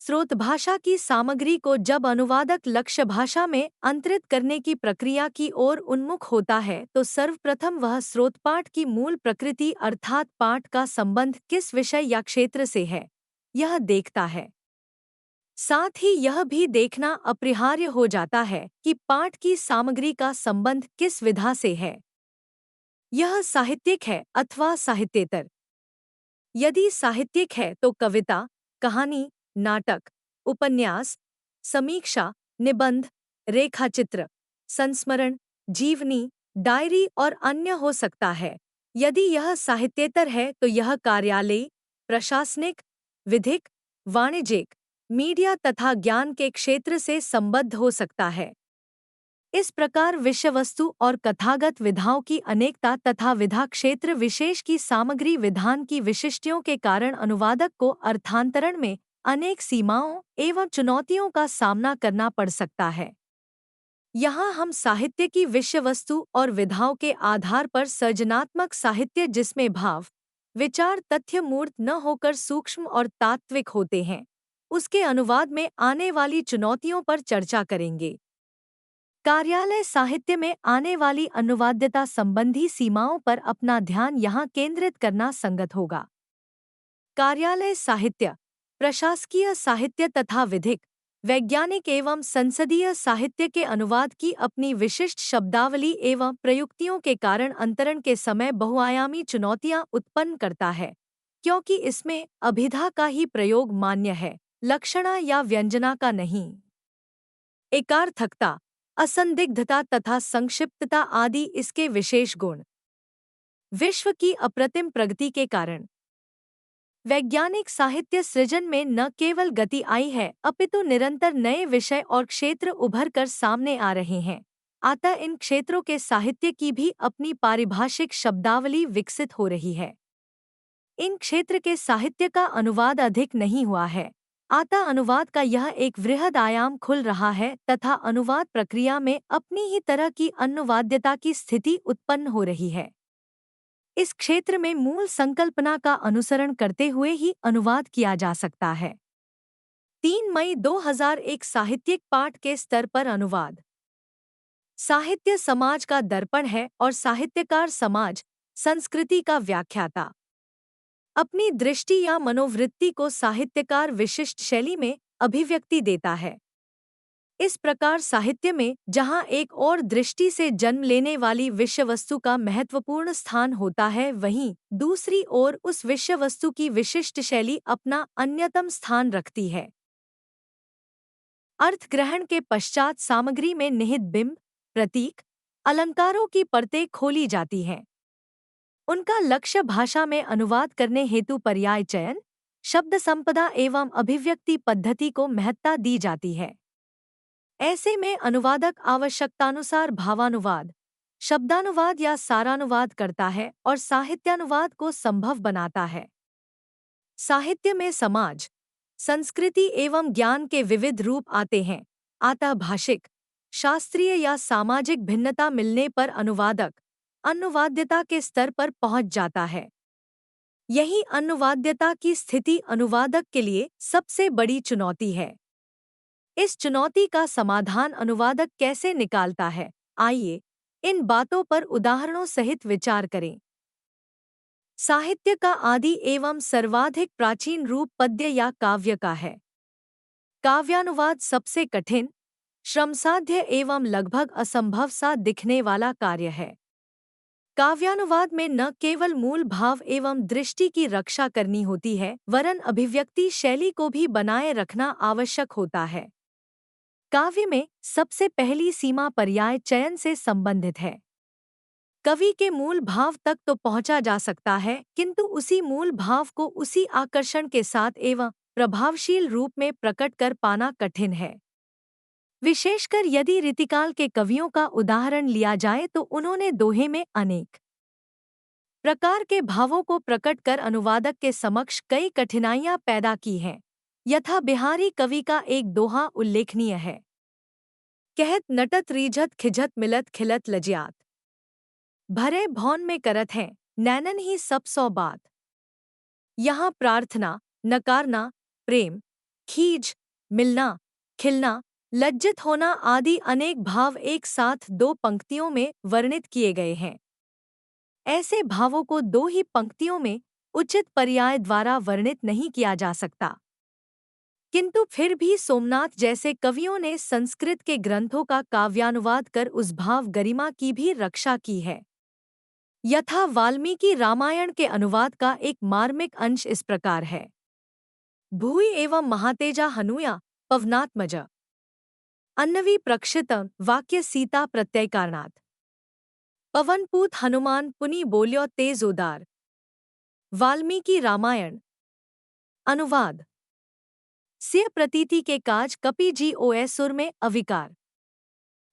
स्रोत भाषा की सामग्री को जब अनुवादक लक्ष्य भाषा में अंतरित करने की प्रक्रिया की ओर उन्मुख होता है तो सर्वप्रथम वह स्रोत पाठ की मूल प्रकृति अर्थात पाठ का संबंध किस विषय या क्षेत्र से है, यह देखता है। साथ ही यह भी देखना अपरिहार्य हो जाता है कि पाठ की सामग्री का संबंध किस विधा से है, यह साहित्यिक है अथवा साहित्येतर। यदि साहित्यिक है तो कविता, कहानी, नाटक, उपन्यास, समीक्षा, निबंध, रेखाचित्र, संस्मरण, जीवनी, डायरी और अन्य हो सकता है। यदि यह साहित्येतर है तो यह कार्यालयी, प्रशासनिक, विधिक, वाणिज्यिक, मीडिया तथा ज्ञान के क्षेत्र से संबद्ध हो सकता है। इस प्रकार विषय वस्तु और कथागत विधाओं की अनेकता तथा विधा क्षेत्र विशेष की सामग्री विधान की विशिष्टियों के कारण अनुवादक को अर्थांतरण में अनेक सीमाओं एवं चुनौतियों का सामना करना पड़ सकता है। यहाँ हम साहित्य की विषय वस्तु और विधाओं के आधार पर सर्जनात्मक साहित्य जिसमें भाव, विचार तथ्य मूर्त न होकर सूक्ष्म और तात्विक होते हैं, उसके अनुवाद में आने वाली चुनौतियों पर चर्चा करेंगे। कार्यालय साहित्य में आने वाली अनुवाद्यता संबंधी सीमाओं पर अपना ध्यान यहाँ केंद्रित करना संगत होगा। कार्यालय साहित्य, प्रशासकीय साहित्य तथा विधिक, वैज्ञानिक एवं संसदीय साहित्य के अनुवाद की अपनी विशिष्ट शब्दावली एवं प्रयुक्तियों के कारण अंतरण के समय बहुआयामी चुनौतियां उत्पन्न करता है, क्योंकि इसमें अभिधा का ही प्रयोग मान्य है, लक्षणा या व्यंजना का नहीं। एकार्थकता, असंदिग्धता तथा संक्षिप्तता आदि इसके विशेष गुण। विश्व की अप्रतिम प्रगति के कारण वैज्ञानिक साहित्य सृजन में न केवल गति आई है अपितु निरंतर नए विषय और क्षेत्र उभर कर सामने आ रहे हैं। अतः इन क्षेत्रों के साहित्य की भी अपनी पारिभाषिक शब्दावली विकसित हो रही है। इन क्षेत्र के साहित्य का अनुवाद अधिक नहीं हुआ है, अतः अनुवाद का यह एक वृहद आयाम खुल रहा है तथा अनुवाद प्रक्रिया में अपनी ही तरह की अनुवाद्यता की स्थिति उत्पन्न हो रही है। इस क्षेत्र में मूल संकल्पना का अनुसरण करते हुए ही अनुवाद किया जा सकता है। 3 मई 2001 साहित्यिक पाठ के स्तर पर अनुवाद। साहित्य समाज का दर्पण है और साहित्यकार समाज, संस्कृति का व्याख्याता। अपनी दृष्टि या मनोवृत्ति को साहित्यकार विशिष्ट शैली में अभिव्यक्ति देता है। इस प्रकार साहित्य में जहाँ एक और दृष्टि से जन्म लेने वाली विषय वस्तु का महत्वपूर्ण स्थान होता है, वहीं दूसरी ओर उस विषय वस्तु की विशिष्ट शैली अपना अन्यतम स्थान रखती है। अर्थ ग्रहण के पश्चात सामग्री में निहित बिंब, प्रतीक, अलंकारों की परतें खोली जाती हैं। उनका लक्ष्य भाषा में अनुवाद करने हेतु पर्याय चयन, शब्द संपदा एवं अभिव्यक्ति पद्धति को महत्ता दी जाती है। ऐसे में अनुवादक आवश्यकतानुसार भावानुवाद, शब्दानुवाद या सारानुवाद करता है और साहित्यानुवाद को संभव बनाता है। साहित्य में समाज, संस्कृति एवं ज्ञान के विविध रूप आते हैं, अतः भाषिक, शास्त्रीय या सामाजिक भिन्नता मिलने पर अनुवादक अनुवाद्यता के स्तर पर पहुंच जाता है। यही अनुवाद्यता की स्थिति अनुवादक के लिए सबसे बड़ी चुनौती है। इस चुनौती का समाधान अनुवादक कैसे निकालता है, आइए इन बातों पर उदाहरणों सहित विचार करें। साहित्य का आदि एवं सर्वाधिक प्राचीन रूप पद्य या काव्य का है। काव्यानुवाद सबसे कठिन, श्रमसाध्य एवं लगभग असंभव सा दिखने वाला कार्य है। काव्यानुवाद में न केवल मूल भाव एवं दृष्टि की रक्षा करनी होती है, वरन अभिव्यक्ति शैली को भी बनाए रखना आवश्यक होता है। काव्य में सबसे पहली सीमा पर्याय चयन से संबंधित है। कवि के मूल भाव तक तो पहुंचा जा सकता है, किंतु उसी मूल भाव को उसी आकर्षण के साथ एवं प्रभावशील रूप में प्रकट कर पाना कठिन है। विशेषकर यदि रीतिकाल के कवियों का उदाहरण लिया जाए तो उन्होंने दोहे में अनेक प्रकार के भावों को प्रकट कर अनुवादक के समक्ष कई कठिनाइयां पैदा की हैं। यथा बिहारी कवि का एक दोहा उल्लेखनीय है। कहत नटत रीझत खिझत मिलत खिलत लजियात, भरे भौन में करत हैं नैनन ही सब सौ बात। यहाँ प्रार्थना, नकारना, प्रेम, खीज, मिलना, खिलना, लज्जित होना आदि अनेक भाव एक साथ दो पंक्तियों में वर्णित किए गए हैं। ऐसे भावों को दो ही पंक्तियों में उचित पर्याय द्वारा वर्णित नहीं किया जा सकता, किंतु फिर भी सोमनाथ जैसे कवियों ने संस्कृत के ग्रंथों का काव्यानुवाद कर उस भाव गरिमा की भी रक्षा की है। यथा वाल्मीकि रामायण के अनुवाद का एक मार्मिक अंश इस प्रकार है। भूय एवं महातेजा हनुया पवनात्मज, अन्नवी प्रक्षित वाक्य सीता प्रत्ययकारणात्, पवनपूत हनुमान पुनि बोल्यो तेज उदार। वाल्मीकि रामायण। अनुवाद। स्य प्रतीति के काज कपि जी ओए सुर में अविकार।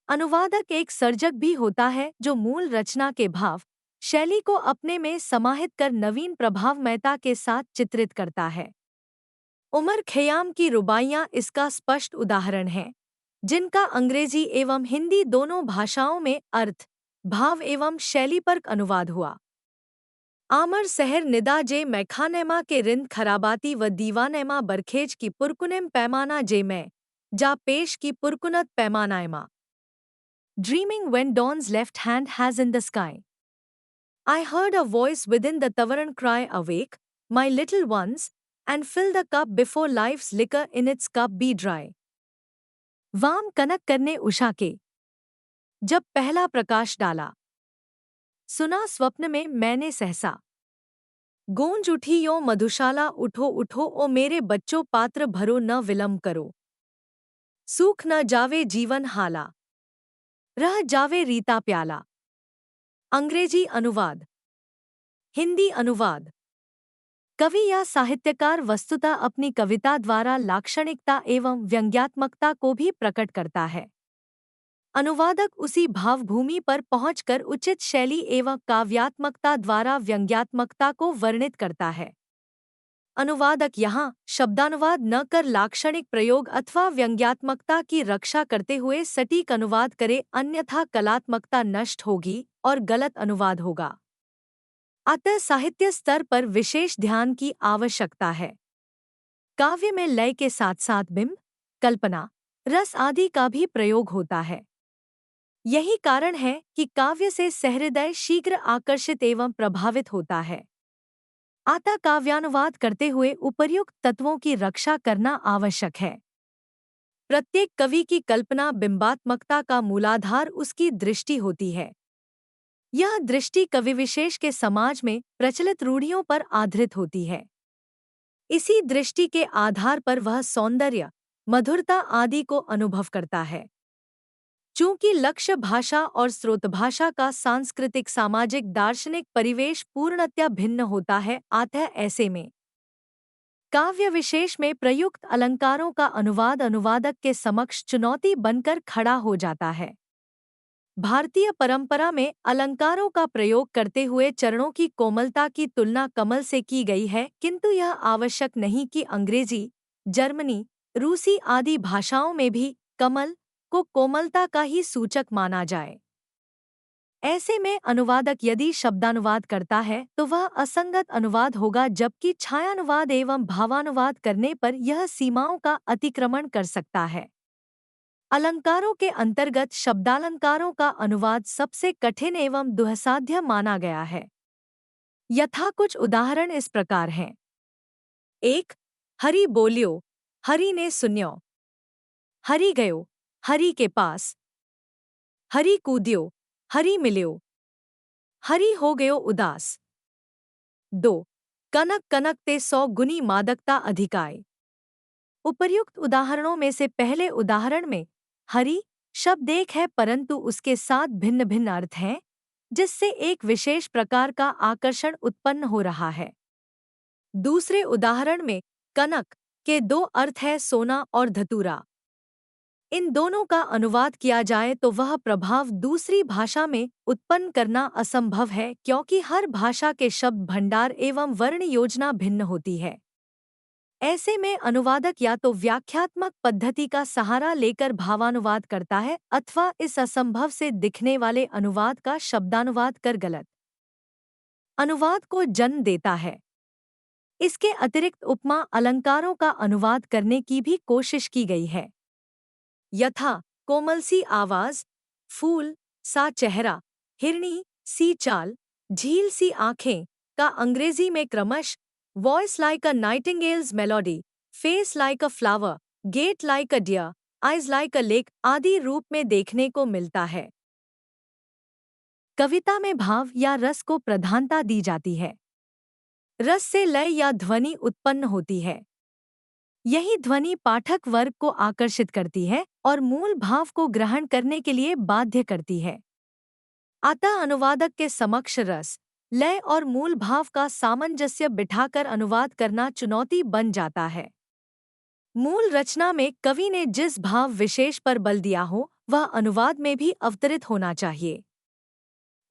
अनुवादक एक सर्जक भी होता है जो मूल रचना के भाव, शैली को अपने में समाहित कर नवीन प्रभावमयता के साथ चित्रित करता है। उमर खयाम की रुबाइयाँ इसका स्पष्ट उदाहरण हैं, जिनका अंग्रेजी एवं हिंदी दोनों भाषाओं में अर्थ, भाव एवं शैली पर अनुवाद हुआ। आमर सहर निदा जे मैखानेमा के रिंद खराबाती व दीवानेमा बरखेज की पुरकुनेम पैमाना जे मैं जा पेश की पुरकुनत पैमानाएमा। Dreaming when dawn's left hand has in the sky. I heard a voice within the tavern cry, awake, my little ones, and fill the cup before life's liquor in its cup be dry. वाम कनक करने उषा के, जब पहला प्रकाश डाला, सुना स्वप्न में मैंने सहसा। गूंज उठी यो मधुशाला, उठो उठो ओ मेरे बच्चों, पात्र भरो न विलंब करो। सूख न जावे जीवन हाला, रह जावे रीता प्याला। अंग्रेजी अनुवाद। हिंदी अनुवाद। कवि या साहित्यकार वस्तुतः अपनी कविता द्वारा लाक्षणिकता एवं व्यंग्यात्मकता को भी प्रकट करता है। अनुवादक उसी भावभूमि पर पहुंचकर उचित शैली एवं काव्यात्मकता द्वारा व्यंग्यात्मकता को वर्णित करता है। अनुवादक यहाँ शब्दानुवाद न कर लाक्षणिक प्रयोग अथवा व्यंग्यात्मकता की रक्षा करते हुए सटीक अनुवाद करे, अन्यथा कलात्मकता नष्ट होगी और गलत अनुवाद होगा। अतः साहित्य स्तर पर विशेष ध्यान की आवश्यकता है। काव्य में लय के साथ साथ बिंब, कल्पना, रस आदि का भी प्रयोग होता है। यही कारण है कि काव्य से सहृदय शीघ्र आकर्षित एवं प्रभावित होता है। अतः काव्यानुवाद करते हुए उपर्युक्त तत्वों की रक्षा करना आवश्यक है। प्रत्येक कवि की कल्पना बिंबात्मकता का मूलाधार उसकी दृष्टि होती है। यह दृष्टि कवि विशेष के समाज में प्रचलित रूढ़ियों पर आधारित होती है। इसी दृष्टि के आधार पर वह सौंदर्य, मधुरता आदि को अनुभव करता है। चूंकि लक्ष्य भाषा और स्रोतभाषा का सांस्कृतिक सामाजिक दार्शनिक परिवेश पूर्णतया भिन्न होता है, अतः ऐसे में काव्य विशेष में प्रयुक्त अलंकारों का अनुवाद अनुवादक के समक्ष चुनौती बनकर खड़ा हो जाता है। भारतीय परंपरा में अलंकारों का प्रयोग करते हुए चरणों की कोमलता की तुलना कमल से की गई है, किंतु यह आवश्यक नहीं कि अंग्रेजी, जर्मनी, रूसी आदि भाषाओं में भी कमल को कोमलता का ही सूचक माना जाए। ऐसे में अनुवादक यदि शब्दानुवाद करता है तो वह असंगत अनुवाद होगा, जबकि छायानुवाद एवं भावानुवाद करने पर यह सीमाओं का अतिक्रमण कर सकता है। अलंकारों के अंतर्गत शब्दालंकारों का अनुवाद सबसे कठिन एवं दुस्साध्य माना गया है। यथा कुछ उदाहरण इस प्रकार हैं। 1. हरि बोलियो, हरि ने सुन्यो। हरि गयो, हरि के पास। हरि कूद्यो, हरि मिल्यो। हरि हो गयो उदास। 2. कनक कनक ते 100 गुनी मादकता अधिकाय। उपर्युक्त उदाहरणों में से पहले उदाहरण में हरि शब्द एक है, परंतु उसके 7 भिन्न भिन्न अर्थ हैं, जिससे एक विशेष प्रकार का आकर्षण उत्पन्न हो रहा है। दूसरे उदाहरण में कनक के 2 अर्थ है, सोना और धतूरा। इन दोनों का अनुवाद किया जाए तो वह प्रभाव दूसरी भाषा में उत्पन्न करना असंभव है, क्योंकि हर भाषा के शब्द भंडार एवं वर्ण योजना भिन्न होती है। ऐसे में अनुवादक या तो व्याख्यात्मक पद्धति का सहारा लेकर भावानुवाद करता है, अथवा इस असंभव से दिखने वाले अनुवाद का शब्दानुवाद कर गलत अनुवाद को जन्म देता है। इसके अतिरिक्त उपमा अलंकारों का अनुवाद करने की भी कोशिश की गई है। यथा कोमल सी आवाज, फूल सा चेहरा, हिरणी सी चाल, झील सी आंखें का अंग्रेजी में क्रमश voice like a nightingale's melody, face like a flower, gait like a deer, eyes like a lake आदि रूप में देखने को मिलता है। कविता में भाव या रस को प्रधानता दी जाती है। रस से लय या ध्वनि उत्पन्न होती है। यही ध्वनि पाठक वर्ग को आकर्षित करती है और मूल भाव को ग्रहण करने के लिए बाध्य करती है। अतः अनुवादक के समक्ष रस, लय और मूल भाव का सामंजस्य बिठाकर अनुवाद करना चुनौती बन जाता है। मूल रचना में कवि ने जिस भाव विशेष पर बल दिया हो, वह अनुवाद में भी अवतरित होना चाहिए।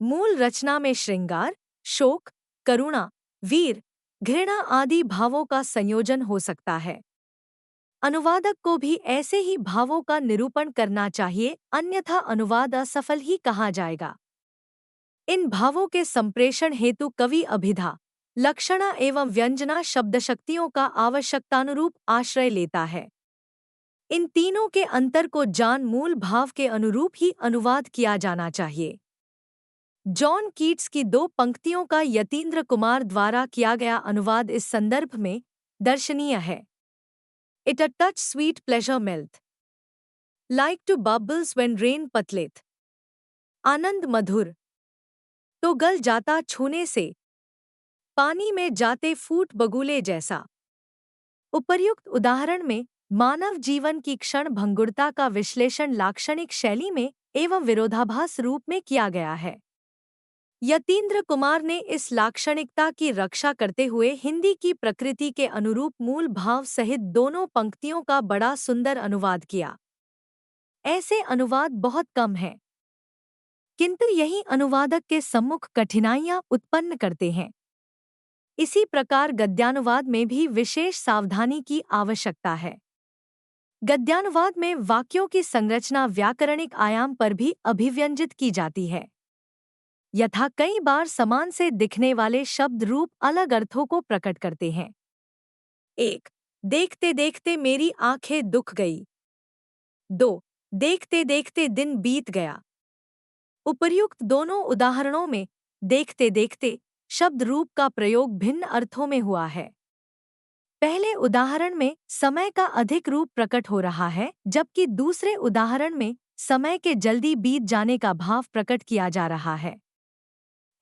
मूल रचना में श्रृंगार, शोक, करुणा, वीर, घृणा आदि भावों का संयोजन हो सकता है। अनुवादक को भी ऐसे ही भावों का निरूपण करना चाहिए, अन्यथा अनुवाद असफल ही कहा जाएगा। इन भावों के संप्रेषण हेतु कवि अभिधा, लक्षणा एवं व्यंजना शब्दशक्तियों का आवश्यकतानुरूप आश्रय लेता है। इन तीनों के अंतर को जान मूल भाव के अनुरूप ही अनुवाद किया जाना चाहिए। जॉन कीट्स की 2 पंक्तियों का यतीन्द्र कुमार द्वारा किया गया अनुवाद इस संदर्भ में दर्शनीय है। It a touch sweet pleasure melt, like to bubbles when rain पतलेत। आनंद मधुर तो गल जाता छूने से, पानी में जाते फूट बगुले जैसा। उपर्युक्त उदाहरण में मानव जीवन की क्षण भंगुरता का विश्लेषण लाक्षणिक शैली में एवं विरोधाभास रूप में किया गया है। यतीन्द्र कुमार ने इस लाक्षणिकता की रक्षा करते हुए हिंदी की प्रकृति के अनुरूप मूल भाव सहित दोनों पंक्तियों का बड़ा सुंदर अनुवाद किया। ऐसे अनुवाद बहुत कम हैं, किंतु यही अनुवादक के सम्मुख कठिनाइयां उत्पन्न करते हैं। इसी प्रकार गद्यानुवाद में भी विशेष सावधानी की आवश्यकता है। गद्यानुवाद में वाक्यों की संरचना व्याकरणिक आयाम पर भी अभिव्यंजित की जाती है। यथा कई बार समान से दिखने वाले शब्द रूप अलग अर्थों को प्रकट करते हैं। 1. देखते देखते मेरी आंखें दुख गई। 2. देखते देखते दिन बीत गया। उपर्युक्त दोनों उदाहरणों में देखते देखते शब्द रूप का प्रयोग भिन्न अर्थों में हुआ है। पहले उदाहरण में समय का अधिक रूप प्रकट हो रहा है, जबकि दूसरे उदाहरण में समय के जल्दी बीत जाने का भाव प्रकट किया जा रहा है।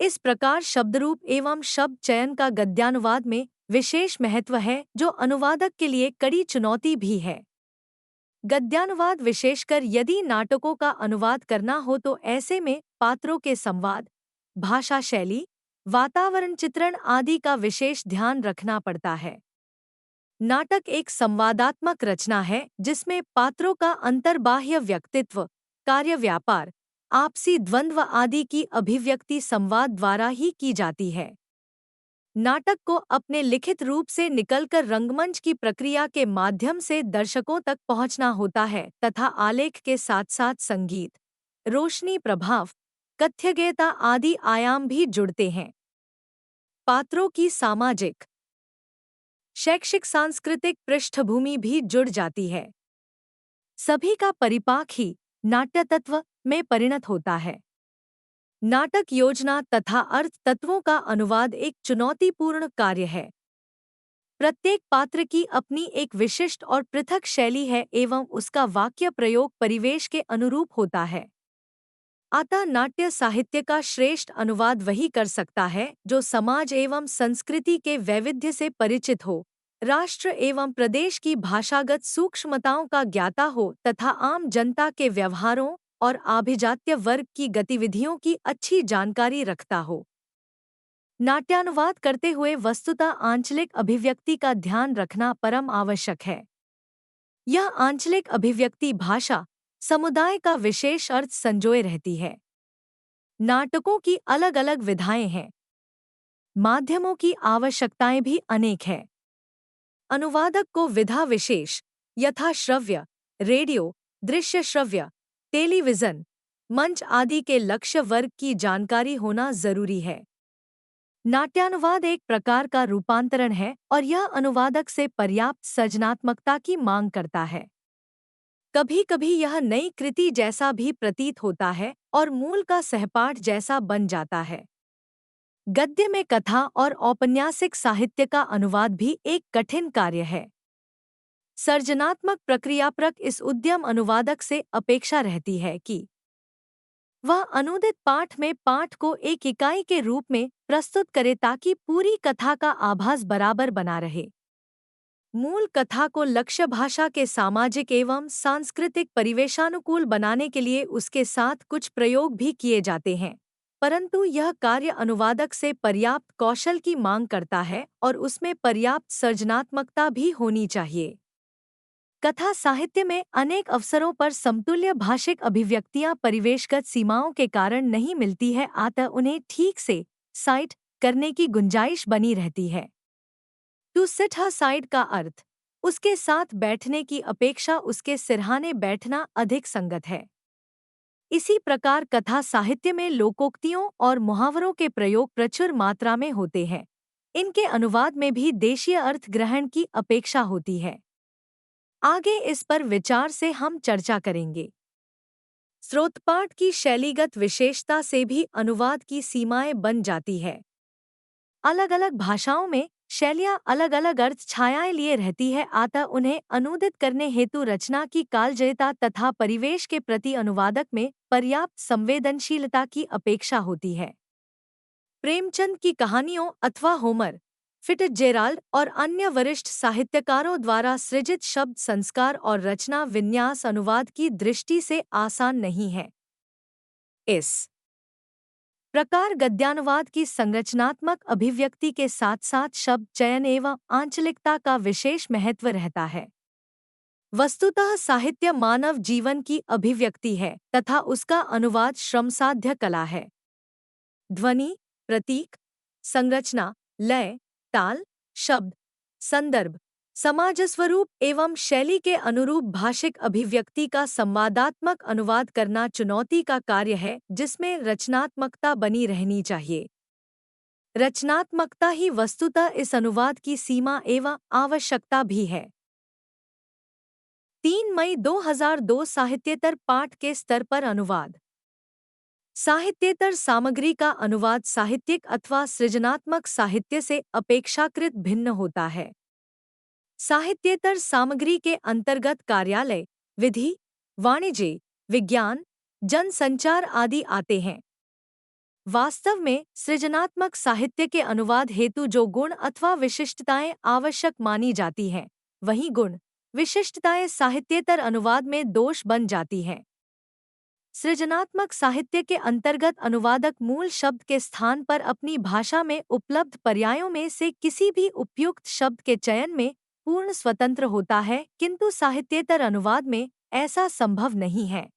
इस प्रकार शब्दरूप एवं शब्द चयन का गद्यानुवाद में विशेष महत्व है, जो अनुवादक के लिए कड़ी चुनौती भी है। गद्यानुवाद विशेषकर यदि नाटकों का अनुवाद करना हो तो ऐसे में पात्रों के संवाद, भाषा शैली, वातावरण चित्रण आदि का विशेष ध्यान रखना पड़ता है। नाटक एक संवादात्मक रचना है जिसमें पात्रों का अंतर्बाह्य व्यक्तित्व, कार्य व्यापार, आपसी द्वंद्व आदि की अभिव्यक्ति संवाद द्वारा ही की जाती है। नाटक को अपने लिखित रूप से निकलकर रंगमंच की प्रक्रिया के माध्यम से दर्शकों तक पहुंचना होता है तथा आलेख के साथ साथ संगीत, रोशनी प्रभाव, कथ्यगेयता आदि आयाम भी जुड़ते हैं। पात्रों की सामाजिक, शैक्षिक सांस्कृतिक पृष्ठभूमि भी जुड़ जाती है। सभी का परिपाक ही नाट्य तत्व में परिणत होता है। नाटक योजना तथा अर्थ तत्वों का अनुवाद एक चुनौतीपूर्ण कार्य है। प्रत्येक पात्र की अपनी एक विशिष्ट और पृथक शैली है एवं उसका वाक्य प्रयोग परिवेश के अनुरूप होता है। अतः नाट्य साहित्य का श्रेष्ठ अनुवाद वही कर सकता है जो समाज एवं संस्कृति के वैविध्य से परिचित हो, राष्ट्र एवं प्रदेश की भाषागत सूक्ष्मताओं का ज्ञाता हो तथा आम जनता के व्यवहारों और आभिजात्य वर्ग की गतिविधियों की अच्छी जानकारी रखता हो। नाट्यानुवाद करते हुए वस्तुतः आंचलिक अभिव्यक्ति का ध्यान रखना परम आवश्यक है। यह आंचलिक अभिव्यक्ति भाषा, समुदाय का विशेष अर्थ संजोए रहती है। नाटकों की अलग अलग विधाएं हैं। माध्यमों की आवश्यकताएं भी अनेक हैं। अनुवादक को विधा विशेष यथा श्रव्य, रेडियो, दृश्य श्रव्य, टेलीविजन, मंच आदि के लक्ष्य वर्ग की जानकारी होना जरूरी है। नाट्यानुवाद एक प्रकार का रूपांतरण है और यह अनुवादक से पर्याप्त सृजनात्मकता की मांग करता है। कभी कभी यह नई कृति जैसा भी प्रतीत होता है और मूल का सहपाठ जैसा बन जाता है। गद्य में कथा और औपन्यासिक साहित्य का अनुवाद भी एक कठिन कार्य है। सर्जनात्मक प्रक्रियापरक इस उद्यम अनुवादक से अपेक्षा रहती है कि वह अनुदित पाठ में पाठ को एक इकाई के रूप में प्रस्तुत करे ताकि पूरी कथा का आभास बराबर बना रहे। मूल कथा को लक्ष्य भाषा के सामाजिक एवं सांस्कृतिक परिवेशानुकूल बनाने के लिए उसके साथ कुछ प्रयोग भी किए जाते हैं, परंतु यह कार्य अनुवादक से पर्याप्त कौशल की मांग करता है और उसमें पर्याप्त सृजनात्मकता भी होनी चाहिए। कथा साहित्य में अनेक अवसरों पर समतुल्य भाषिक अभिव्यक्तियां परिवेशगत सीमाओं के कारण नहीं मिलती है, अतः उन्हें ठीक से साइट करने की गुंजाइश बनी रहती है। टू सिट साइड का अर्थ उसके साथ बैठने की अपेक्षा उसके सिरहाने बैठना अधिक संगत है। इसी प्रकार कथा साहित्य में लोकोक्तियों और मुहावरों के प्रयोग प्रचुर मात्रा में होते हैं। इनके अनुवाद में भी देशीय अर्थ ग्रहण की अपेक्षा होती है। आगे इस पर विचार से हम चर्चा करेंगे। स्रोतपाठ की शैलीगत विशेषता से भी अनुवाद की सीमाएं बन जाती है। अलग अलग भाषाओं में शैलियाँ अलग अलग अर्थ छायाएं लिए रहती है, अतः उन्हें अनुदित करने हेतु रचना की कालजयिता तथा परिवेश के प्रति अनुवादक में पर्याप्त संवेदनशीलता की अपेक्षा होती है। प्रेमचंद की कहानियों अथवा होमर, फिट्जजेराल्ड और अन्य वरिष्ठ साहित्यकारों द्वारा सृजित शब्द संस्कार और रचना विन्यास अनुवाद की दृष्टि से आसान नहीं है। इस प्रकार गद्यानुवाद की संरचनात्मक अभिव्यक्ति के साथ साथ शब्द चयन एवं आंचलिकता का विशेष महत्व रहता है। वस्तुतः साहित्य मानव जीवन की अभिव्यक्ति है तथा उसका अनुवाद श्रमसाध्य कला है। ध्वनि, प्रतीक, संरचना, लय, ताल, शब्द, संदर्भ, समाजस्वरूप एवं शैली के अनुरूप भाषिक अभिव्यक्ति का संवादात्मक अनुवाद करना चुनौती का कार्य है जिसमें रचनात्मकता बनी रहनी चाहिए। रचनात्मकता ही वस्तुतः इस अनुवाद की सीमा एवं आवश्यकता भी है। 3 मई 2002 साहित्येतर पाठ के स्तर पर अनुवाद। साहित्येतर सामग्री का अनुवाद साहित्यिक अथवा सृजनात्मक साहित्य से अपेक्षाकृत भिन्न होता है। साहित्येतर सामग्री के अंतर्गत कार्यालय, विधि, वाणिज्य, विज्ञान, जनसंचार आदि आते हैं। वास्तव में सृजनात्मक साहित्य के अनुवाद हेतु जो गुण अथवा विशिष्टताएं आवश्यक मानी जाती हैं, वही गुण, विशिष्टताएं साहित्येतर अनुवाद में दोष बन जाती हैं। सृजनात्मक साहित्य के अंतर्गत अनुवादक मूल शब्द के स्थान पर अपनी भाषा में उपलब्ध पर्यायों में से किसी भी उपयुक्त शब्द के चयन में पूर्ण स्वतंत्र होता है, किंतु साहित्येतर अनुवाद में ऐसा संभव नहीं है।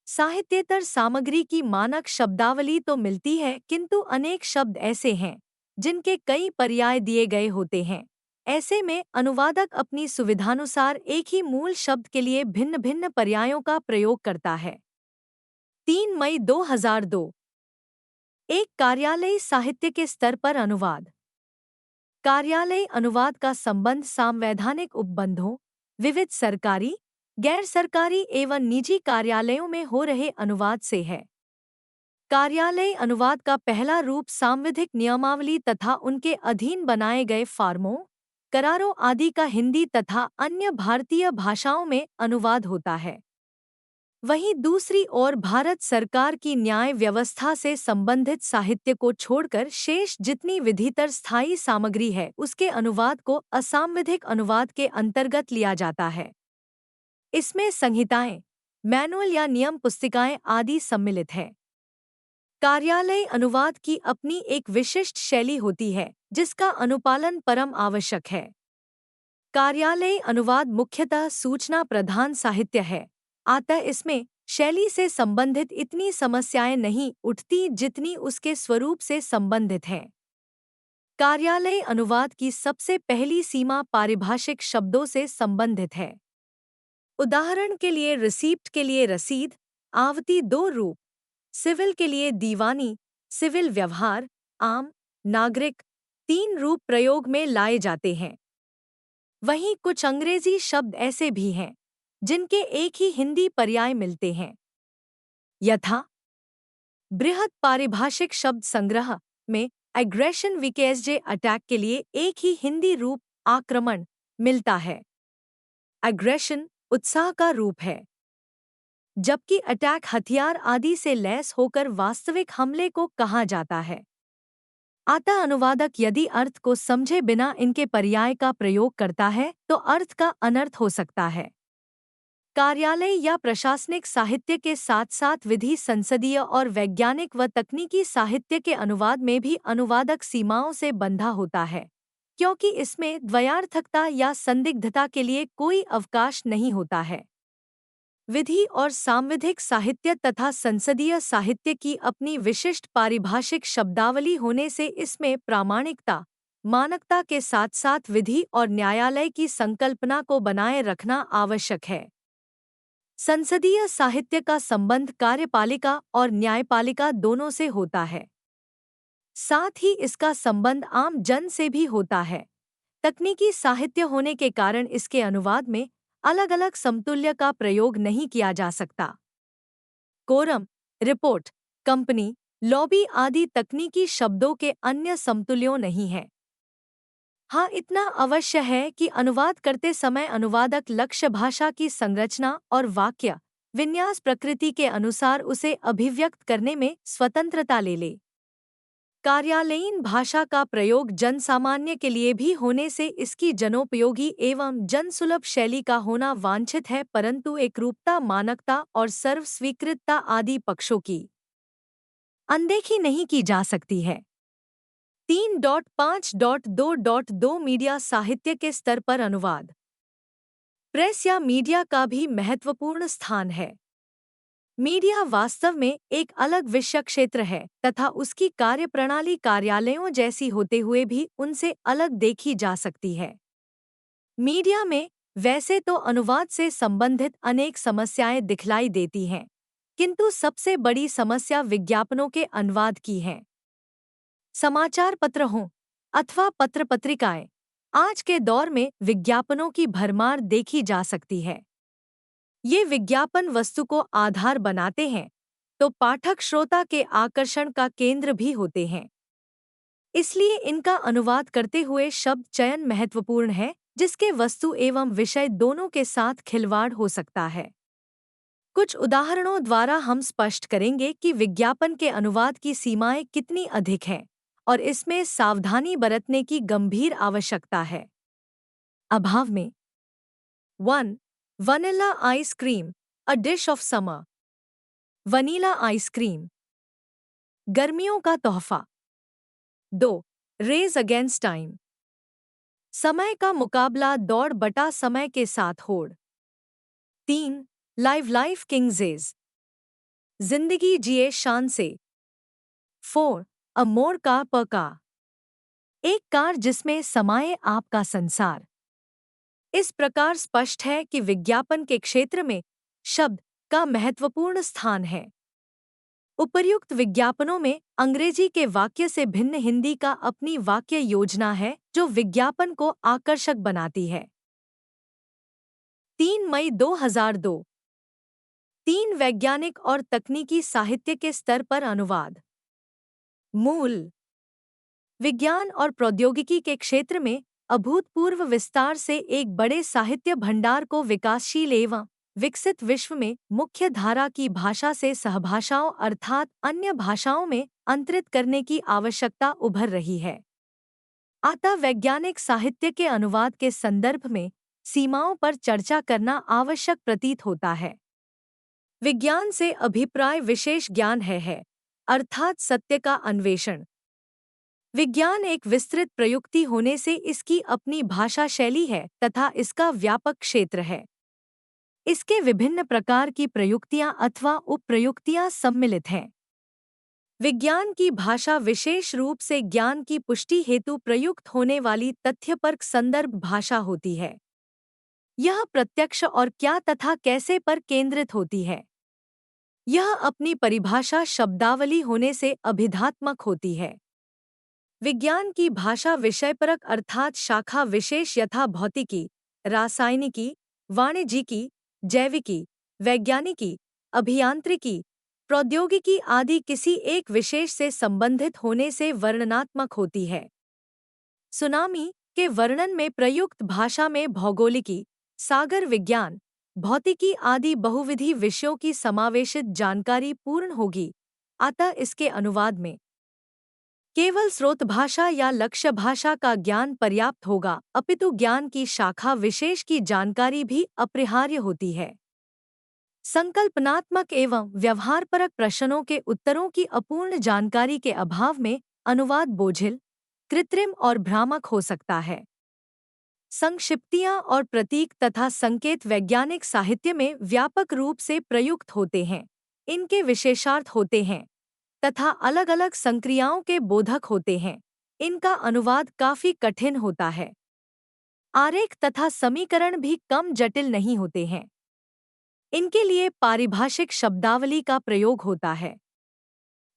साहित्येतर सामग्री की मानक शब्दावली तो मिलती है, किंतु अनेक शब्द ऐसे हैं जिनके कई पर्याय दिए गए होते हैं। ऐसे में अनुवादक अपनी सुविधानुसार एक ही मूल शब्द के लिए भिन्न भिन्न पर्यायों का प्रयोग करता है। 3 मई 2002। एक कार्यालयी साहित्य के स्तर पर अनुवाद। कार्यालयी अनुवाद का संबंध संवैधानिक उपबंधों, विविध सरकारी, गैर सरकारी एवं निजी कार्यालयों में हो रहे अनुवाद से है। कार्यालयी अनुवाद का पहला रूप सांविधिक नियमावली तथा उनके अधीन बनाए गए फार्मों, करारों आदि का हिंदी तथा अन्य भारतीय भाषाओं में अनुवाद होता है। वहीं दूसरी ओर भारत सरकार की न्याय व्यवस्था से संबंधित साहित्य को छोड़कर शेष जितनी विधितर स्थायी सामग्री है उसके अनुवाद को असांविधिक अनुवाद के अंतर्गत लिया जाता है। इसमें संहिताएं, मैनुअल या नियम पुस्तिकाएं आदि सम्मिलित है। कार्यालय अनुवाद की अपनी एक विशिष्ट शैली होती है जिसका अनुपालन परम आवश्यक है। कार्यालय अनुवाद मुख्यतः सूचना प्रधान साहित्य है, अतः इसमें शैली से संबंधित इतनी समस्याएं नहीं उठती जितनी उसके स्वरूप से संबंधित हैं। कार्यालय अनुवाद की सबसे पहली सीमा पारिभाषिक शब्दों से संबंधित है। उदाहरण के लिए रिसीप्ट के लिए रसीद, आवती 2 रूप, सिविल के लिए दीवानी, सिविल व्यवहार, आम, नागरिक 3 रूप प्रयोग में लाए जाते हैं। वहीं कुछ अंग्रेजी शब्द ऐसे भी हैं जिनके एक ही हिंदी पर्याय मिलते हैं। यथा बृहद पारिभाषिक शब्द संग्रह में एग्रेशन विकेएसजे अटैक के लिए एक ही हिंदी रूप आक्रमण मिलता है। एग्रेशन उत्साह का रूप है, जबकि अटैक हथियार आदि से लैस होकर वास्तविक हमले को कहा जाता है। अतः अनुवादक यदि अर्थ को समझे बिना इनके पर्याय का प्रयोग करता है तो अर्थ का अनर्थ हो सकता है। कार्यालय या प्रशासनिक साहित्य के साथ साथ विधि, संसदीय और वैज्ञानिक व तकनीकी साहित्य के अनुवाद में भी अनुवादक सीमाओं से बंधा होता है, क्योंकि इसमें द्वयार्थकता या संदिग्धता के लिए कोई अवकाश नहीं होता है। विधि और सांविधिक साहित्य तथा संसदीय साहित्य की अपनी विशिष्ट पारिभाषिक शब्दावली होने से इसमें प्रामाणिकता, मानकता के साथ साथ विधि और न्यायालय की संकल्पना को बनाए रखना आवश्यक है। संसदीय साहित्य का संबंध कार्यपालिका और न्यायपालिका दोनों से होता है। साथ ही इसका संबंध आम जन से भी होता है। तकनीकी साहित्य होने के कारण इसके अनुवाद में अलग अलग समतुल्य का प्रयोग नहीं किया जा सकता। कोरम, रिपोर्ट, कंपनी, लॉबी आदि तकनीकी शब्दों के अन्य समतुल्यों नहीं है। हाँ, इतना अवश्य है कि अनुवाद करते समय अनुवादक लक्ष्य भाषा की संरचना और वाक्य विन्यास प्रकृति के अनुसार उसे अभिव्यक्त करने में स्वतंत्रता ले ले। कार्यालयीन भाषा का प्रयोग जनसामान्य के लिए भी होने से इसकी जनोपयोगी एवं जनसुलभ शैली का होना वांछित है, परंतु एकरूपता, मानकता और सर्वस्वीकृतता आदि पक्षों की अनदेखी नहीं की जा सकती है। 3.5.2.2 मीडिया साहित्य के स्तर पर अनुवाद। प्रेस या मीडिया का भी महत्वपूर्ण स्थान है। मीडिया वास्तव में एक अलग विषय क्षेत्र है तथा उसकी कार्यप्रणाली कार्यालयों जैसी होते हुए भी उनसे अलग देखी जा सकती है। मीडिया में वैसे तो अनुवाद से संबंधित अनेक समस्याएं दिखलाई देती हैं, किंतु सबसे बड़ी समस्या विज्ञापनों के अनुवाद की है। समाचार पत्र हों अथवा पत्र पत्रिकाएं, आज के दौर में विज्ञापनों की भरमार देखी जा सकती है। ये विज्ञापन वस्तु को आधार बनाते हैं, तो पाठक श्रोता के आकर्षण का केंद्र भी होते हैं। इसलिए इनका अनुवाद करते हुए शब्द चयन महत्वपूर्ण है, जिसके वस्तु एवं विषय दोनों के साथ खिलवाड़ हो सकता है। कुछ उदाहरणों द्वारा हम स्पष्ट करेंगे कि विज्ञापन के अनुवाद की सीमाएं कितनी अधिक हैं और इसमें सावधानी बरतने की गंभीर आवश्यकता है। अभाव में 1. Vanilla ice cream, a dish of summer. Vanilla ice cream, गर्मियों का तोहफा। 2. रेस अगेंस्ट टाइम, समय का मुकाबला दौड़ बटा समय के साथ होड़। 3. लाइव लाइफ किंग्जेज, जिंदगी जिए शान से। 4. अ मोर कार पर कार, एक कार जिसमें समाये आपका संसार। इस प्रकार स्पष्ट है कि विज्ञापन के क्षेत्र में शब्द का महत्वपूर्ण स्थान है। उपर्युक्त विज्ञापनों में अंग्रेजी के वाक्य से भिन्न हिंदी का अपनी वाक्य योजना है, जो विज्ञापन को आकर्षक बनाती है। 3 मई 2002। 3 वैज्ञानिक और तकनीकी साहित्य के स्तर पर अनुवाद। मूल विज्ञान और प्रौद्योगिकी के क्षेत्र में अभूतपूर्व विस्तार से एक बड़े साहित्य भंडार को विकासशील एवं विकसित विश्व में मुख्य धारा की भाषा से सहभाषाओं अर्थात अन्य भाषाओं में अंतरित करने की आवश्यकता उभर रही है। अतः वैज्ञानिक साहित्य के अनुवाद के संदर्भ में सीमाओं पर चर्चा करना आवश्यक प्रतीत होता है। विज्ञान से अभिप्राय विशेष ज्ञान है अर्थात सत्य का अन्वेषण। विज्ञान एक विस्तृत प्रयुक्ति होने से इसकी अपनी भाषा शैली है तथा इसका व्यापक क्षेत्र है। इसके विभिन्न प्रकार की प्रयुक्तियां अथवा उपप्रयुक्तियां सम्मिलित हैं। विज्ञान की भाषा विशेष रूप से ज्ञान की पुष्टि हेतु प्रयुक्त होने वाली तथ्यपरक संदर्भ भाषा होती है। यह प्रत्यक्ष और क्या तथा कैसे पर केंद्रित होती है। यह अपनी परिभाषा शब्दावली होने से अभिधात्मक होती है। विज्ञान की भाषा विषयपरक अर्थात शाखा विशेष यथा भौतिकी, रासायनिकी, वाणिज्यिकी, जैविकी, वैज्ञानिकी, अभियांत्रिकी, प्रौद्योगिकी आदि किसी एक विशेष से संबंधित होने से वर्णनात्मक होती है। सुनामी के वर्णन में प्रयुक्त भाषा में भौगोलिकी, सागर विज्ञान, भौतिकी आदि बहुविधि विषयों की समावेशित जानकारी पूर्ण होगी। अतः इसके अनुवाद में केवल स्रोत भाषा या लक्ष्य भाषा का ज्ञान पर्याप्त होगा, अपितु ज्ञान की शाखा विशेष की जानकारी भी अपरिहार्य होती है। संकल्पनात्मक एवं व्यवहारपरक प्रश्नों के उत्तरों की अपूर्ण जानकारी के अभाव में अनुवाद बोझिल, कृत्रिम और भ्रामक हो सकता है। संक्षिप्तियां और प्रतीक तथा संकेत वैज्ञानिक साहित्य में व्यापक रूप से प्रयुक्त होते हैं। इनके विशेषार्थ होते हैं तथा अलग अलग संक्रियाओं के बोधक होते हैं। इनका अनुवाद काफी कठिन होता है। आरेख तथा समीकरण भी कम जटिल नहीं होते हैं। इनके लिए पारिभाषिक शब्दावली का प्रयोग होता है।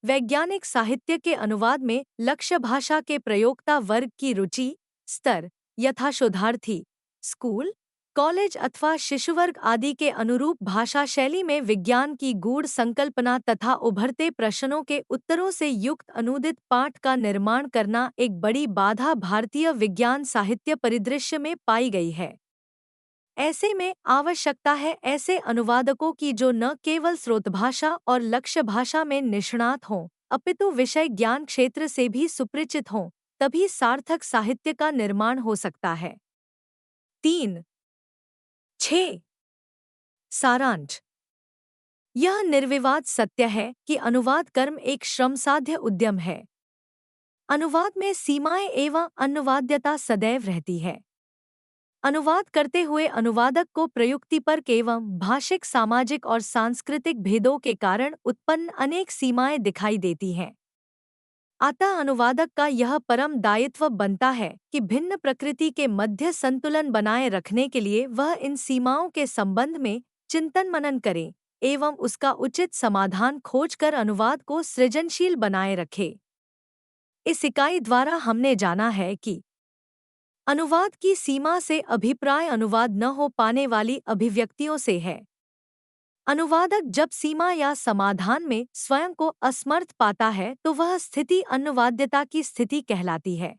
वैज्ञानिक साहित्य के अनुवाद में लक्ष्य भाषा के प्रयोक्ता वर्ग की रुचि, स्तर यथा शोधार्थी, स्कूल, कॉलेज अथवा शिशुवर्ग आदि के अनुरूप भाषा शैली में विज्ञान की गूढ़ संकल्पना तथा उभरते प्रश्नों के उत्तरों से युक्त अनूदित पाठ का निर्माण करना एक बड़ी बाधा भारतीय विज्ञान साहित्य परिदृश्य में पाई गई है। ऐसे में आवश्यकता है ऐसे अनुवादकों की जो न केवल स्रोत भाषा और लक्ष्य भाषा में निष्णात हों, अपितु विषय ज्ञान क्षेत्र से भी सुपरिचित हों, तभी सार्थक साहित्य का निर्माण हो सकता है। 3.6 सारांश। यह निर्विवाद सत्य है कि अनुवाद कर्म एक श्रमसाध्य उद्यम है। अनुवाद में सीमाएं एवं अनुवाद्यता सदैव रहती है। अनुवाद करते हुए अनुवादक को प्रयुक्तिपर्क एवं भाषिक, सामाजिक और सांस्कृतिक भेदों के कारण उत्पन्न अनेक सीमाएं दिखाई देती हैं। अतः अनुवादक का यह परम दायित्व बनता है कि भिन्न प्रकृति के मध्य संतुलन बनाए रखने के लिए वह इन सीमाओं के संबंध में चिंतन मनन करे एवं उसका उचित समाधान खोजकर अनुवाद को सृजनशील बनाए रखे। इस इकाई द्वारा हमने जाना है कि अनुवाद की सीमा से अभिप्राय अनुवाद न हो पाने वाली अभिव्यक्तियों से है। अनुवादक जब सीमा या समाधान में स्वयं को असमर्थ पाता है तो वह स्थिति अनुवाद्यता की स्थिति कहलाती है।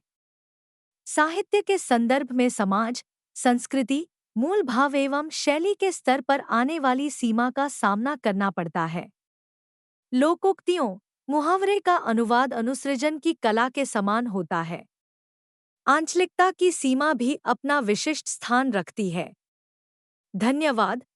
साहित्य के संदर्भ में समाज, संस्कृति, मूल भाव एवं शैली के स्तर पर आने वाली सीमा का सामना करना पड़ता है। लोकोक्तियों, मुहावरे का अनुवाद अनुसृजन की कला के समान होता है। आंचलिकता की सीमा भी अपना विशिष्ट स्थान रखती है। धन्यवाद।